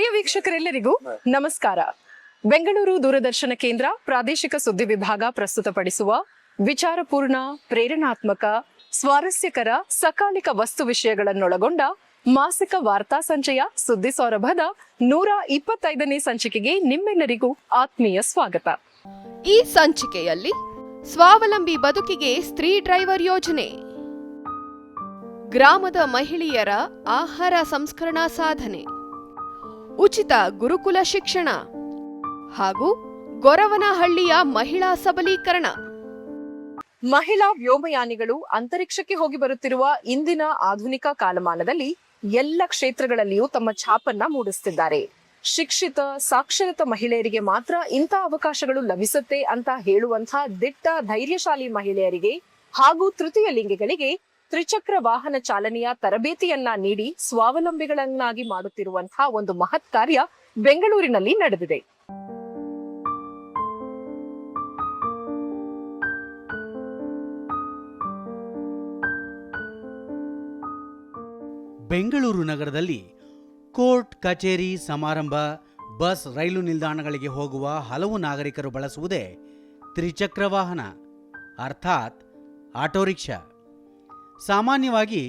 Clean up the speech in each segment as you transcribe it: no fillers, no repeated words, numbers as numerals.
ಪ್ರಿಯ ವೀಕ್ಷಕರೆಲ್ಲರಿಗೂ ನಮಸ್ಕಾರ. ಬೆಂಗಳೂರು ದೂರದರ್ಶನ ಕೇಂದ್ರ ಪ್ರಾದೇಶಿಕ ಸುದ್ದಿ ವಿಭಾಗ ಪ್ರಸ್ತುತಪಡಿಸುವ ವಿಚಾರಪೂರ್ಣ, ಪ್ರೇರಣಾತ್ಮಕ, ಸ್ವಾರಸ್ಯಕರ, ಸಕಾಲಿಕ ವಸ್ತು ವಿಷಯಗಳನ್ನೊಳಗೊಂಡ ಮಾಸಿಕ ವಾರ್ತಾ ಸಂಚಯ ಸುದ್ದಿ ಸೌರಭದ 125ನೇ ಸಂಚಿಕೆಗೆ ನಿಮ್ಮೆಲ್ಲರಿಗೂ ಆತ್ಮೀಯ ಸ್ವಾಗತ. ಈ ಸಂಚಿಕೆಯಲ್ಲಿ ಸ್ವಾವಲಂಬಿ ಬದುಕಿಗೆ ಸ್ತ್ರೀ ಡ್ರೈವರ್ ಯೋಜನೆ, ಗ್ರಾಮದ ಮಹಿಳೆಯರ ಆಹಾರ ಸಂಸ್ಕರಣಾ ಸಾಧನೆ, ಉಚಿತ ಗುರುಕುಲ ಶಿಕ್ಷಣ ಹಾಗೂ ಗೊರವನಹಳ್ಳಿಯ ಮಹಿಳಾ ಸಬಲೀಕರಣ. ಮಹಿಳಾ ವ್ಯೋಮಯಾನಿಗಳು ಅಂತರಿಕ್ಷಕ್ಕೆ ಹೋಗಿ ಬರುತ್ತಿರುವ ಇಂದಿನ ಆಧುನಿಕ ಕಾಲಮಾನದಲ್ಲಿ ಎಲ್ಲ ಕ್ಷೇತ್ರಗಳಲ್ಲಿಯೂ ತಮ್ಮ ಛಾಪನ್ನ ಮೂಡಿಸುತ್ತಿದ್ದಾರೆ. ಶಿಕ್ಷಿತ, ಸಾಕ್ಷರತ ಮಹಿಳೆಯರಿಗೆ ಮಾತ್ರ ಇಂಥ ಅವಕಾಶಗಳು ಲಭಿಸುತ್ತೆ ಅಂತ ಹೇಳುವಂತಹ ದಿಟ್ಟ, ಧೈರ್ಯಶಾಲಿ ಮಹಿಳೆಯರಿಗೆ ಹಾಗೂ ತೃತೀಯ ಲಿಂಗಿಗಳಿಗೆ ತ್ರಿಚಕ್ರ ವಾಹನ ಚಾಲನೆಯ ತರಬೇತಿಯನ್ನ ನೀಡಿ ಸ್ವಾವಲಂಬಿಗಳನ್ನಾಗಿ ಮಾಡುತ್ತಿರುವಂತಹ ಒಂದು ಮಹತ್ ಕಾರ್ಯ ಬೆಂಗಳೂರಿನಲ್ಲಿ ನಡೆದಿದೆ. ಬೆಂಗಳೂರು ನಗರದಲ್ಲಿ ಕೋರ್ಟ್, ಕಚೇರಿ, ಸಮಾರಂಭ, ಬಸ್, ರೈಲು ನಿಲ್ದಾಣಗಳಿಗೆ ಹೋಗುವ ಹಲವು ನಾಗರಿಕರು ಬಳಸುವುದೇ ತ್ರಿಚಕ್ರ ವಾಹನ, ಅರ್ಥಾತ್ ಆಟೋ ರಿಕ್ಷಾ. ಸಾಮಾನ್ಯವಾಗಿ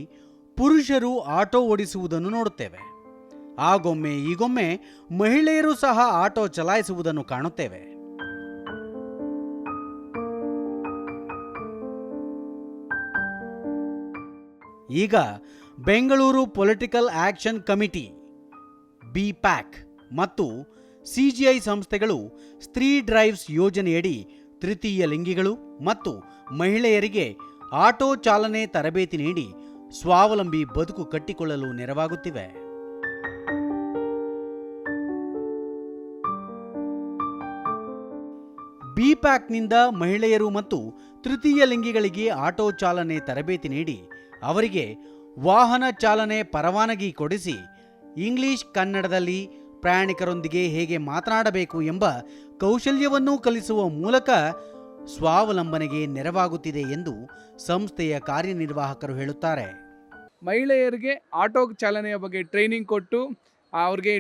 ಪುರುಷರು ಆಟೋ ಓಡಿಸುವುದನ್ನು ನೋಡುತ್ತೇವೆ. ಆಗೊಮ್ಮೆ ಈಗೊಮ್ಮೆ ಮಹಿಳೆಯರು ಸಹ ಆಟೋ ಚಲಾಯಿಸುವುದನ್ನು ಕಾಣುತ್ತೇವೆ. ಈಗ Bengaluru political action committee BPAC ಮತ್ತು CGI ಸಂಸ್ಥೆಗಳು ಸ್ತ್ರೀ ಡ್ರೈವ್ಸ್ ಯೋಜನೆಯಡಿ ತೃತೀಯ ಲಿಂಗಿಗಳು ಮತ್ತು ಮಹಿಳೆಯರಿಗೆ ಆಟೋ ಚಾಲನೆ ತರಬೇತಿ ನೀಡಿ ಸ್ವಾವಲಂಬಿ ಬದುಕು ಕಟ್ಟಿಕೊಳ್ಳಲು ನೆರವಾಗುತ್ತಿವೆ. BPACನಿಂದ ಮಹಿಳೆಯರು ಮತ್ತು ತೃತೀಯ ಲಿಂಗಿಗಳಿಗೆ ಆಟೋ ಚಾಲನೆ ತರಬೇತಿ ನೀಡಿ ಅವರಿಗೆ ವಾಹನ ಚಾಲನೆ ಪರವಾನಗಿ ಕೊಡಿಸಿ ಇಂಗ್ಲಿಷ್, ಕನ್ನಡದಲ್ಲಿ ಪ್ರಯಾಣಿಕರೊಂದಿಗೆ ಹೇಗೆ ಮಾತನಾಡಬೇಕು ಎಂಬ ಕೌಶಲ್ಯವನ್ನೂ ಕಲಿಸುವ ಮೂಲಕ ಸ್ವಾವಲಂಬನೆಗೆ ನೆರವಾಗುತ್ತಿದೆ ಎಂದು ಸಂಸ್ಥೆಯ ಕಾರ್ಯನಿರ್ವಾಹಕರು ಹೇಳುತ್ತಾರೆ. ಮಹಿಳೆಯರಿಗೆ ಆಟೋ ಚಾಲನೆಯ ಬಗ್ಗೆ ಟ್ರೈನಿಂಗ್ ಕೊಟ್ಟು ಅವ್ರಿಗೆ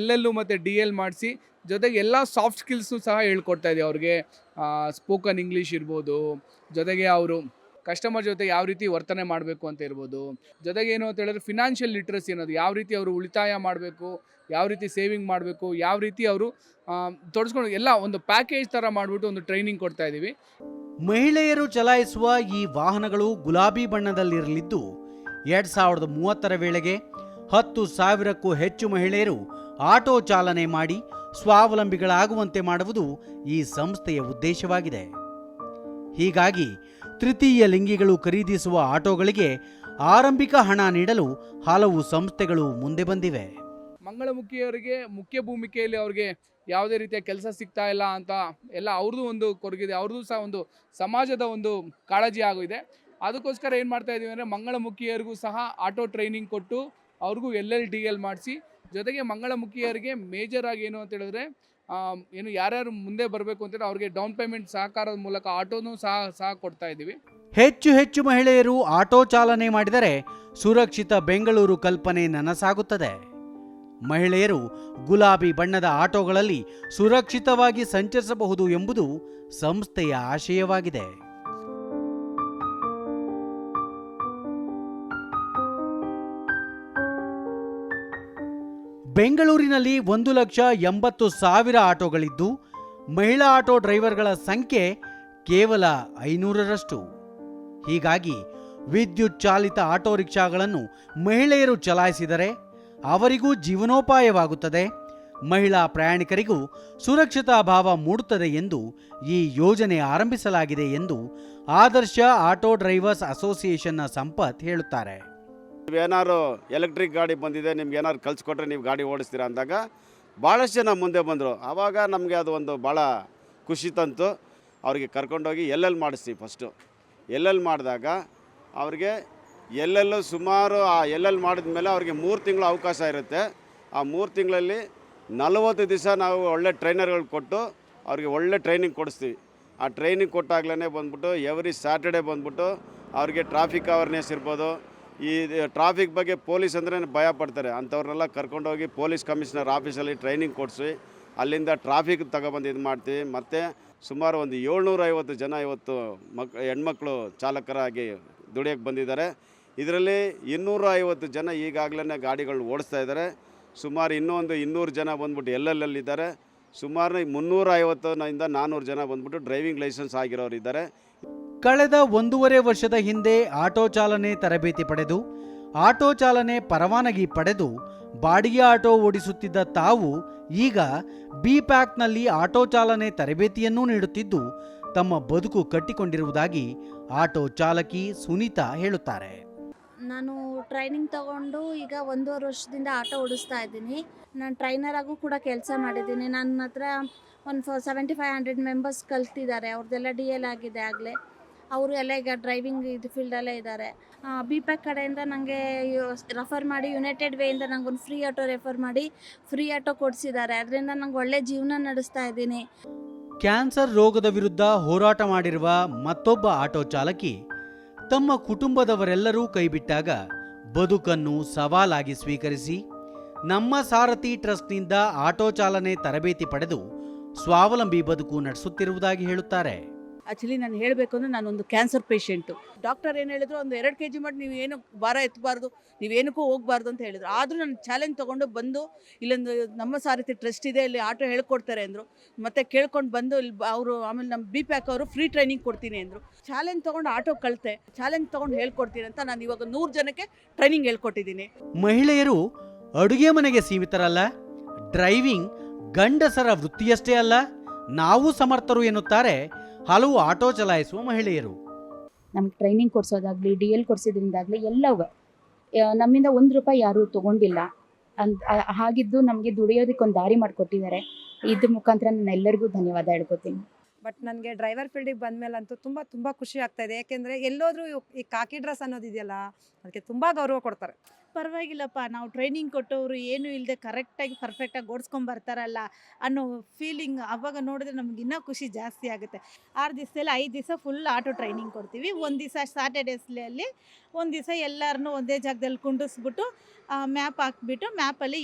LL ಮತ್ತು DL ಮಾಡಿಸಿ, ಜೊತೆಗೆ ಎಲ್ಲ ಸಾಫ್ಟ್ ಸ್ಕಿಲ್ಸು ಸಹ ಹೇಳ್ಕೊಡ್ತಾ ಇದೆ. ಅವ್ರಿಗೆ ಸ್ಪೋಕನ್ ಇಂಗ್ಲೀಷ್ ಇರ್ಬೋದು, ಜೊತೆಗೆ ಅವರು ಕಸ್ಟಮರ್ ಜೊತೆ ಯಾವ ರೀತಿ ವರ್ತನೆ ಮಾಡಬೇಕು ಅಂತ ಇರ್ಬೋದು, ಜೊತೆಗೆ ಏನು ಅಂತ ಹೇಳಿದ್ರೆ ಫಿನಾನ್ಷಿಯಲ್ ಲಿಟ್ರಸಿ ಅನ್ನೋದು, ಯಾವ ರೀತಿ ಅವರು ಉಳಿತಾಯ ಮಾಡಬೇಕು, ಯಾವ ರೀತಿ ಸೇವಿಂಗ್ ಮಾಡಬೇಕು, ಯಾವ ರೀತಿ ಅವರು ತೊಡಸ್ಕೊಂಡು ಎಲ್ಲ ಒಂದು ಪ್ಯಾಕೇಜ್ ಥರ ಮಾಡಿಬಿಟ್ಟು ಒಂದು ಟ್ರೈನಿಂಗ್ ಕೊಡ್ತಾ ಇದ್ದೀವಿ. ಮಹಿಳೆಯರು ಚಲಾಯಿಸುವ ಈ ವಾಹನಗಳು ಗುಲಾಬಿ ಬಣ್ಣದಲ್ಲಿರಲಿದ್ದು 2030ರ ವೇಳೆಗೆ 10,000ಕ್ಕೂ ಹೆಚ್ಚು ಮಹಿಳೆಯರು ಆಟೋ ಚಾಲನೆ ಮಾಡಿ ಸ್ವಾವಲಂಬಿಗಳಾಗುವಂತೆ ಮಾಡುವುದು ಈ ಸಂಸ್ಥೆಯ ಉದ್ದೇಶವಾಗಿದೆ. ಹೀಗಾಗಿ ತೃತೀಯ ಲಿಂಗಿಗಳು ಖರೀದಿಸುವ ಆಟೋಗಳಿಗೆ ಆರಂಭಿಕ ಹಣ ನೀಡಲು ಹಲವು ಸಂಸ್ಥೆಗಳು ಮುಂದೆ ಬಂದಿವೆ. ಮಂಗಳಮುಖಿಯವರಿಗೆ ಮುಖ್ಯ ಭೂಮಿಕೆಯಲ್ಲಿ ಅವ್ರಿಗೆ ಯಾವುದೇ ರೀತಿಯ ಕೆಲಸ ಸಿಗ್ತಾ ಇಲ್ಲ ಅಂತ ಎಲ್ಲ ಅವ್ರದ್ದು ಒಂದು ಕೊರಗಿದೆ, ಅವ್ರದ್ದು ಸಹ ಒಂದು ಸಮಾಜದ ಒಂದು ಕಾಳಜಿ ಆಗಿದೆ. ಅದಕ್ಕೋಸ್ಕರ ಏನು ಮಾಡ್ತಾ ಇದ್ದೀವಿ ಅಂದರೆ ಮಂಗಳಮುಖಿಯರಿಗೂ ಸಹ ಆಟೋ ಟ್ರೈನಿಂಗ್ ಕೊಟ್ಟು ಅವ್ರಿಗೂ LL DL ಮಾಡಿಸಿ, ಜೊತೆಗೆ ಮಂಗಳಮುಖಿಯರಿಗೆ ಮೇಜರ್ ಆಗಿ ಏನು ಅಂತ ಹೇಳಿದ್ರೆ ಏನು ಯಾರ್ಯಾರು ಮುಂದೆ ಬರಬೇಕು ಅಂತೇಳಿ ಅವ್ರಿಗೆ ಡೌನ್ ಪೇಮೆಂಟ್ ಸಹಕಾರದ ಮೂಲಕ ಆಟೋನೂ ಸಹ ಕೊಡ್ತಾ ಇದ್ದೀವಿ. ಹೆಚ್ಚು ಮಹಿಳೆಯರು ಆಟೋ ಚಾಲನೆ ಮಾಡಿದರೆ ಸುರಕ್ಷಿತ ಬೆಂಗಳೂರು ಕಲ್ಪನೆ ನನಸಾಗುತ್ತದೆ. ಮಹಿಳೆಯರು ಗುಲಾಬಿ ಬಣ್ಣದ ಆಟೋಗಳಲ್ಲಿ ಸುರಕ್ಷಿತವಾಗಿ ಸಂಚರಿಸಬಹುದು ಎಂಬುದು ಸಂಸ್ಥೆಯ ಆಶಯವಾಗಿದೆ. ಬೆಂಗಳೂರಿನಲ್ಲಿ 1,80,000 ಆಟೋಗಳಿದ್ದು ಮಹಿಳಾ ಆಟೋ ಡ್ರೈವರ್ಗಳ ಸಂಖ್ಯೆ ಕೇವಲ 500ರಷ್ಟು. ಹೀಗಾಗಿ ವಿದ್ಯುತ್ ಚಾಲಿತ ಆಟೋ ರಿಕ್ಷಾಗಳನ್ನು ಮಹಿಳೆಯರು ಚಲಾಯಿಸಿದರೆ ಅವರಿಗೂ ಜೀವನೋಪಾಯವಾಗುತ್ತದೆ, ಮಹಿಳಾ ಪ್ರಯಾಣಿಕರಿಗೂ ಸುರಕ್ಷತಾ ಭಾವ ಮೂಡುತ್ತದೆ ಎಂದು ಈ ಯೋಜನೆ ಆರಂಭಿಸಲಾಗಿದೆ ಎಂದು ಆದರ್ಶ ಆಟೋ ಡ್ರೈವರ್ಸ್ ಅಸೋಸಿಯೇಷನ್ನ ಸಂಪತ್ ಹೇಳುತ್ತಾರೆ. ಏನಾದ್ರು ಎಲೆಕ್ಟ್ರಿಕ್ ಗಾಡಿ ಬಂದಿದೆ, ನಿಮ್ಗೆ ಏನಾದ್ರು ಕಲಿಸ್ಕೊಟ್ರೆ ನೀವು ಗಾಡಿ ಓಡಿಸ್ತೀರಾ ಅಂದಾಗ ಭಾಳಷ್ಟು ಜನ ಮುಂದೆ ಬಂದರು. ಆವಾಗ ನಮಗೆ ಅದು ಒಂದು ಭಾಳ ಖುಷಿ ತಂತು. ಅವ್ರಿಗೆ ಕರ್ಕೊಂಡೋಗಿ LL ಮಾಡಿಸ್ತೀವಿ. ಫಸ್ಟು LL ಮಾಡಿದಾಗ ಅವ್ರಿಗೆ LL ಸುಮಾರು ಆ LL ಮಾಡಿದ ಮೇಲೆ ಅವ್ರಿಗೆ 3 ತಿಂಗಳು ಅವಕಾಶ ಇರುತ್ತೆ. ಆ 3 ತಿಂಗಳಲ್ಲಿ 40 ದಿವಸ ನಾವು ಒಳ್ಳೆ ಟ್ರೈನರ್ಗಳು ಕೊಟ್ಟು ಅವ್ರಿಗೆ ಒಳ್ಳೆ ಟ್ರೈನಿಂಗ್ ಕೊಡಿಸ್ತೀವಿ. ಆ ಟ್ರೈನಿಂಗ್ ಕೊಟ್ಟಾಗ್ಲೇ ಬಂದ್ಬಿಟ್ಟು ಎವ್ರಿ ಸ್ಯಾಟರ್ಡೇ ಬಂದ್ಬಿಟ್ಟು ಅವ್ರಿಗೆ ಟ್ರಾಫಿಕ್ ಅವೇರ್ನೆಸ್ ಇರ್ಬೋದು, ಈ ಟ್ರಾಫಿಕ್ ಬಗ್ಗೆ ಪೊಲೀಸ್ ಅಂದ್ರೆ ಭಯ ಪಡ್ತಾರೆ. ಅಂಥವ್ರನ್ನೆಲ್ಲ ಕರ್ಕೊಂಡೋಗಿ ಪೊಲೀಸ್ ಕಮಿಷನರ್ ಆಫೀಸಲ್ಲಿ ಟ್ರೈನಿಂಗ್ ಕೊಡಿಸಿ ಅಲ್ಲಿಂದ ಟ್ರಾಫಿಕ್ ತಗೊಬಂದು ಇದು ಮಾಡ್ತೀವಿ. ಮತ್ತು ಸುಮಾರು ಒಂದು 750 ಜನ ಇವತ್ತು ಹೆಣ್ಮಕ್ಳು ಚಾಲಕರಾಗಿ ದುಡಿಯೋಕ್ಕೆ ಬಂದಿದ್ದಾರೆ. ಇದರಲ್ಲಿ 250 ಜನ ಈಗಾಗಲೇ ಗಾಡಿಗಳು ಓಡಿಸ್ತಾ ಇದ್ದಾರೆ. ಸುಮಾರು ಇನ್ನೂ ಒಂದು 200 ಜನ ಬಂದ್ಬಿಟ್ಟು ಎಲ್ಲೆಲ್ಲಿದ್ದಾರೆ. ಸುಮಾರು 350 400 ಜನ ಬಂದ್ಬಿಟ್ಟು ಡ್ರೈವಿಂಗ್ ಲೈಸೆನ್ಸ್ ಆಗಿರೋರು ಇದ್ದಾರೆ. ಕಳೆದ 1.5 ವರ್ಷದ ಹಿಂದೆ ಆಟೋ ಚಾಲನೆ ತರಬೇತಿ ಪಡೆದು ಆಟೋ ಚಾಲನೆ ಪರವಾನಗಿ ಪಡೆದು ಬಾಡಿಗೆ ಆಟೋ ಓಡಿಸುತ್ತಿದ್ದ ತಾವು ಈಗ ಬಿ-ಪ್ಯಾಕ್ನಲ್ಲಿ ಆಟೋ ಚಾಲನೆ ತರಬೇತಿಯನ್ನೂ ನೀಡುತ್ತಿದ್ದು ತಮ್ಮ ಬದುಕು ಕಟ್ಟಿಕೊಂಡಿರುವುದಾಗಿ ಆಟೋ ಚಾಲಕಿ ಸುನೀತಾ ಹೇಳುತ್ತಾರೆ. ನಾನು ಟ್ರೈನಿಂಗ್ ತಗೊಂಡು ಈಗ 1.5 ವರ್ಷದಿಂದ ಆಟೋ ಓಡಿಸ್ತಾ ಇದ್ದೀನಿ. ನಾನು ಟ್ರೈನರಾಗೂ ಕೂಡ ಕೆಲಸ ಮಾಡಿದ್ದೀನಿ. ನನ್ನ ಹತ್ರ ಒಂದು 7500 ಮೆಂಬರ್ಸ್ ಕಲ್ತಿದ್ದಾರೆ. ಅವ್ರದ್ದೆಲ್ಲ DL ಆಗಿದೆ ಆಗಲೇ. ಅವರು ಎಲ್ಲ ಈಗ ಡ್ರೈವಿಂಗ್ ಇದು ಫೀಲ್ಡಲ್ಲೇ ಇದ್ದಾರೆ. ಬಿ-ಪ್ಯಾಕ್ ಕಡೆಯಿಂದ ನನಗೆ ರೆಫರ್ ಮಾಡಿ ಯುನೈಟೆಡ್ ವೇಯಿಂದ ನನಗೊಂದು ಫ್ರೀ ಆಟೋ ರೆಫರ್ ಮಾಡಿ ಫ್ರೀ ಆಟೋ ಕೊಡಿಸಿದ್ದಾರೆ. ಅದರಿಂದ ನಂಗೆ ಒಳ್ಳೆ ಜೀವನ ನಡೆಸ್ತಾ ಇದ್ದೀನಿ. ಕ್ಯಾನ್ಸರ್ ರೋಗದ ವಿರುದ್ಧ ಹೋರಾಟ ಮಾಡಿರುವ ಮತ್ತೊಬ್ಬ ಆಟೋ ಚಾಲಕಿ ತಮ್ಮ ಕುಟುಂಬದವರೆಲ್ಲರೂ ಕೈಬಿಟ್ಟಾಗ ಬದುಕನ್ನು ಸವಾಲಾಗಿ ಸ್ವೀಕರಿಸಿ ನಮ್ಮ ಸಾರಥಿ ಟ್ರಸ್ಟ್ನಿಂದ ಆಟೋ ಚಾಲನೆ ತರಬೇತಿ ಪಡೆದು ಸ್ವಾವಲಂಬಿ ಬದುಕು ನಡೆಸುತ್ತಿರುವುದಾಗಿ ಹೇಳುತ್ತಾರೆ. ಆ್ಯಕ್ಚುಲಿ ನಾನು ಹೇಳಬೇಕು ಅಂದರೆ ನಾನೊಂದು ಕ್ಯಾನ್ಸರ್ ಪೇಷೆಂಟು. ಡಾಕ್ಟರ್ ಏನು ಹೇಳಿದ್ರು, ಒಂದು 2 kg ಮಾಡಿ ನೀವು ಏನು ಭಾರ ಎತ್ತಬಾರ್ದು, ನೀವೇನಕ್ಕೂ ಹೋಗಬಾರ್ದು ಅಂತ ಹೇಳಿದ್ರು. ಆದರೂ ನಾನು ಚಾಲೆಂಜ್ ತೊಗೊಂಡು ಬಂದು ಇಲ್ಲೊಂದು ನಮ್ಮ ಸಾರಥಿ ಟ್ರಸ್ಟ್ ಇದೆ, ಇಲ್ಲಿ ಆಟೋ ಹೇಳ್ಕೊಡ್ತಾರೆ ಅಂದರು. ಮತ್ತು ಕೇಳ್ಕೊಂಡು ಬಂದು ಇಲ್ಲಿ ಅವರು ಆಮೇಲೆ ನಮ್ಮ ಬಿ-ಪ್ಯಾಕ್ ಅವರು ಫ್ರೀ ಟ್ರೈನಿಂಗ್ ಕೊಡ್ತೀನಿ ಅಂದರು. ಚಾಲೆಂಜ್ ತೊಗೊಂಡು ಆಟೋ ಕಲಿತೆ, ಚಾಲೆಂಜ್ ತೊಗೊಂಡು ಹೇಳ್ಕೊಡ್ತೀನಿ ಅಂತ ನಾನು ಇವಾಗ 100 ಜನಕ್ಕೆ ಟ್ರೈನಿಂಗ್ ಹೇಳ್ಕೊಟ್ಟಿದ್ದೀನಿ. ಮಹಿಳೆಯರು ಅಡುಗೆ ಮನೆಗೆ ಸೀಮಿತರಲ್ಲ, ಡ್ರೈವಿಂಗ್ ಗಂಡಸರ ವೃತ್ತಿಯಷ್ಟೇ ಅಲ್ಲ, ನಾವು ಸಮರ್ಥರು ಎನ್ನುತ್ತಾರೆ ಹಲವು ಆಟೋ ಚಲಾಯಿಸುವ ಮಹಿಳೆಯರು. ನಮ್ಗೆ ಟ್ರೈನಿಂಗ್ ಕೊಡಿಸೋದಾಗಲಿ DL ಕೊಡಿಸೋದ್ರಿಂದಾಗಲಿ ಎಲ್ಲವೂ ನಮ್ಮಿಂದ ₹1 ಯಾರೂ ತೊಗೊಂಡಿಲ್ಲ. ಹಾಗಿದ್ದು ನಮಗೆ ದುಡಿಯೋದಕ್ಕೊಂದು ದಾರಿ ಮಾಡಿಕೊಟ್ಟಿದ್ದಾರೆ. ಇದ್ರ ಮುಖಾಂತರ ನಾನು ಎಲ್ಲರಿಗೂ ಧನ್ಯವಾದ ಹೇಳ್ಕೊತೀನಿ. ಬಟ್ ನನಗೆ ಡ್ರೈವರ್ ಫೀಲ್ಡಿಗೆ ಬಂದಮೇಲಂತೂ ತುಂಬ ಖುಷಿ ಆಗ್ತಾ ಇದೆ. ಯಾಕೆಂದರೆ ಎಲ್ಲೋದ್ರೂ ಈ ಕಾಕಿ ಡ್ರೆಸ್ ಅನ್ನೋದಿದೆಯಲ್ಲ, ಅದಕ್ಕೆ ತುಂಬ ಗೌರವ ಕೊಡ್ತಾರೆ. ಪರವಾಗಿಲ್ಲಪ್ಪ, ನಾವು ಟ್ರೈನಿಂಗ್ ಕೊಟ್ಟವರು ಏನೂ ಇಲ್ಲದೆ ಕರೆಕ್ಟಾಗಿ ಪರ್ಫೆಕ್ಟಾಗಿ ಓಡಿಸ್ಕೊಂಬರ್ತಾರಲ್ಲ ಅನ್ನೋ ಫೀಲಿಂಗ್ ಆವಾಗ ನೋಡಿದ್ರೆ ನಮ್ಗೆ ಇನ್ನೂ ಖುಷಿ ಜಾಸ್ತಿ ಆಗುತ್ತೆ. 6 ದಿವಸದಲ್ಲಿ 5 ದಿವಸ ಫುಲ್ ಆಟೋ ಟ್ರೈನಿಂಗ್ ಕೊಡ್ತೀವಿ. ಒಂದು ದಿವಸ ಸ್ಯಾಟರ್ಡೇಸ್ಲಿ ಒಂದು ದಿವಸ ಎಲ್ಲರನ್ನೂ ಒಂದೇ ಜಾಗದಲ್ಲಿ ಕುಂಡಿಸ್ಬಿಟ್ಟು ಮ್ಯಾಪ್ ಹಾಕ್ಬಿಟ್ಟು ಮ್ಯಾಪಲ್ಲಿ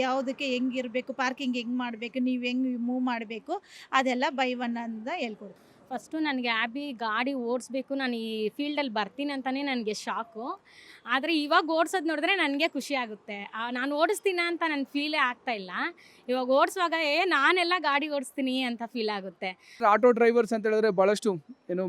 ಯಾವುದಕ್ಕೆ ಹೆಂಗಿರಬೇಕು, ಪಾರ್ಕಿಂಗ್ ಹೆಂಗೆ ಮಾಡಬೇಕು, ನೀವು ಹೆಂಗೆ ಮೂವ್ ಮಾಡಬೇಕು, ಅದೆಲ್ಲ ಬೈ 1 ಅಂತ ಹೇಳ್ಕೊಡ್ತೀವಿ. ಫಸ್ಟು ನನಗೆ ಗಾಡಿ ಓಡಿಸ್ಬೇಕು, ನಾನು ಈ ಫೀಲ್ಡಲ್ಲಿ ಬರ್ತೀನಿ ಅಂತಲೇ ನನಗೆ ಶಾಕು. ಆದರೆ ಇವಾಗ ಓಡಿಸೋದು ನೋಡಿದ್ರೆ ನನಗೆ ಖುಷಿ ಆಗುತ್ತೆ. ನಾನು ಓಡಿಸ್ತೀನಿ ಅಂತ ನನ್ನ ಫೀಲೇ ಆಗ್ತಾಯಿಲ್ಲ. ಇವಾಗ ಓಡಿಸುವಾಗ ನಾನೆಲ್ಲ ಗಾಡಿ ಓಡಿಸ್ತೀನಿ ಅಂತ ಫೀಲ್ ಆಗುತ್ತೆ. ಆಟೋ ಡ್ರೈವರ್ಸ್ ಅಂತ ಹೇಳಿದ್ರೆ ಭಾಳಷ್ಟು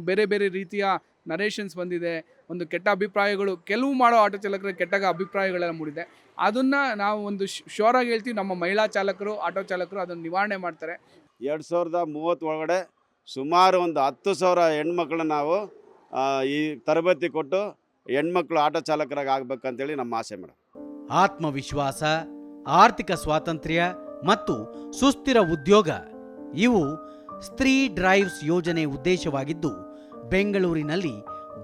ಬೇರೆ ಬೇರೆ ರೀತಿಯ ನರೇಷನ್ಸ್ ಬಂದಿದೆ. ಒಂದು ಕೆಟ್ಟ ಅಭಿಪ್ರಾಯಗಳು, ಕೆಲವು ಮಾಡೋ ಆಟೋ ಚಾಲಕರ ಕೆಟ್ಟ ಅಭಿಪ್ರಾಯಗಳೆಲ್ಲ ಮೂಡಿದೆ. ಅದನ್ನು ನಾವು ಒಂದು ಶೋರಾಗಿ ಹೇಳ್ತೀವಿ, ನಮ್ಮ ಮಹಿಳಾ ಚಾಲಕರು, ಆಟೋ ಚಾಲಕರು ಅದನ್ನು ನಿವಾರಣೆ ಮಾಡ್ತಾರೆ. 2030 ಒಳಗಡೆ ಸುಮಾರು ಒಂದು 10,000 ಹೆಣ್ಮಕ್ಳನ್ನ ನಾವು ಈ ತರಬೇತಿ ಕೊಟ್ಟು ಹೆಣ್ಮಕ್ಳು ಆಟೋ ಚಾಲಕರಾಗಿ ಆಗ್ಬೇಕಂತೇಳಿ ನಮ್ಮ ಆಸೆ ಮೇಡಮ್. ಆತ್ಮವಿಶ್ವಾಸ, ಆರ್ಥಿಕ ಸ್ವಾತಂತ್ರ್ಯ ಮತ್ತು ಸುಸ್ಥಿರ ಉದ್ಯೋಗ ಇವು ಸ್ತ್ರೀ ಡ್ರೈವ್ಸ್ ಯೋಜನೆ ಉದ್ದೇಶವಾಗಿದ್ದು ಬೆಂಗಳೂರಿನಲ್ಲಿ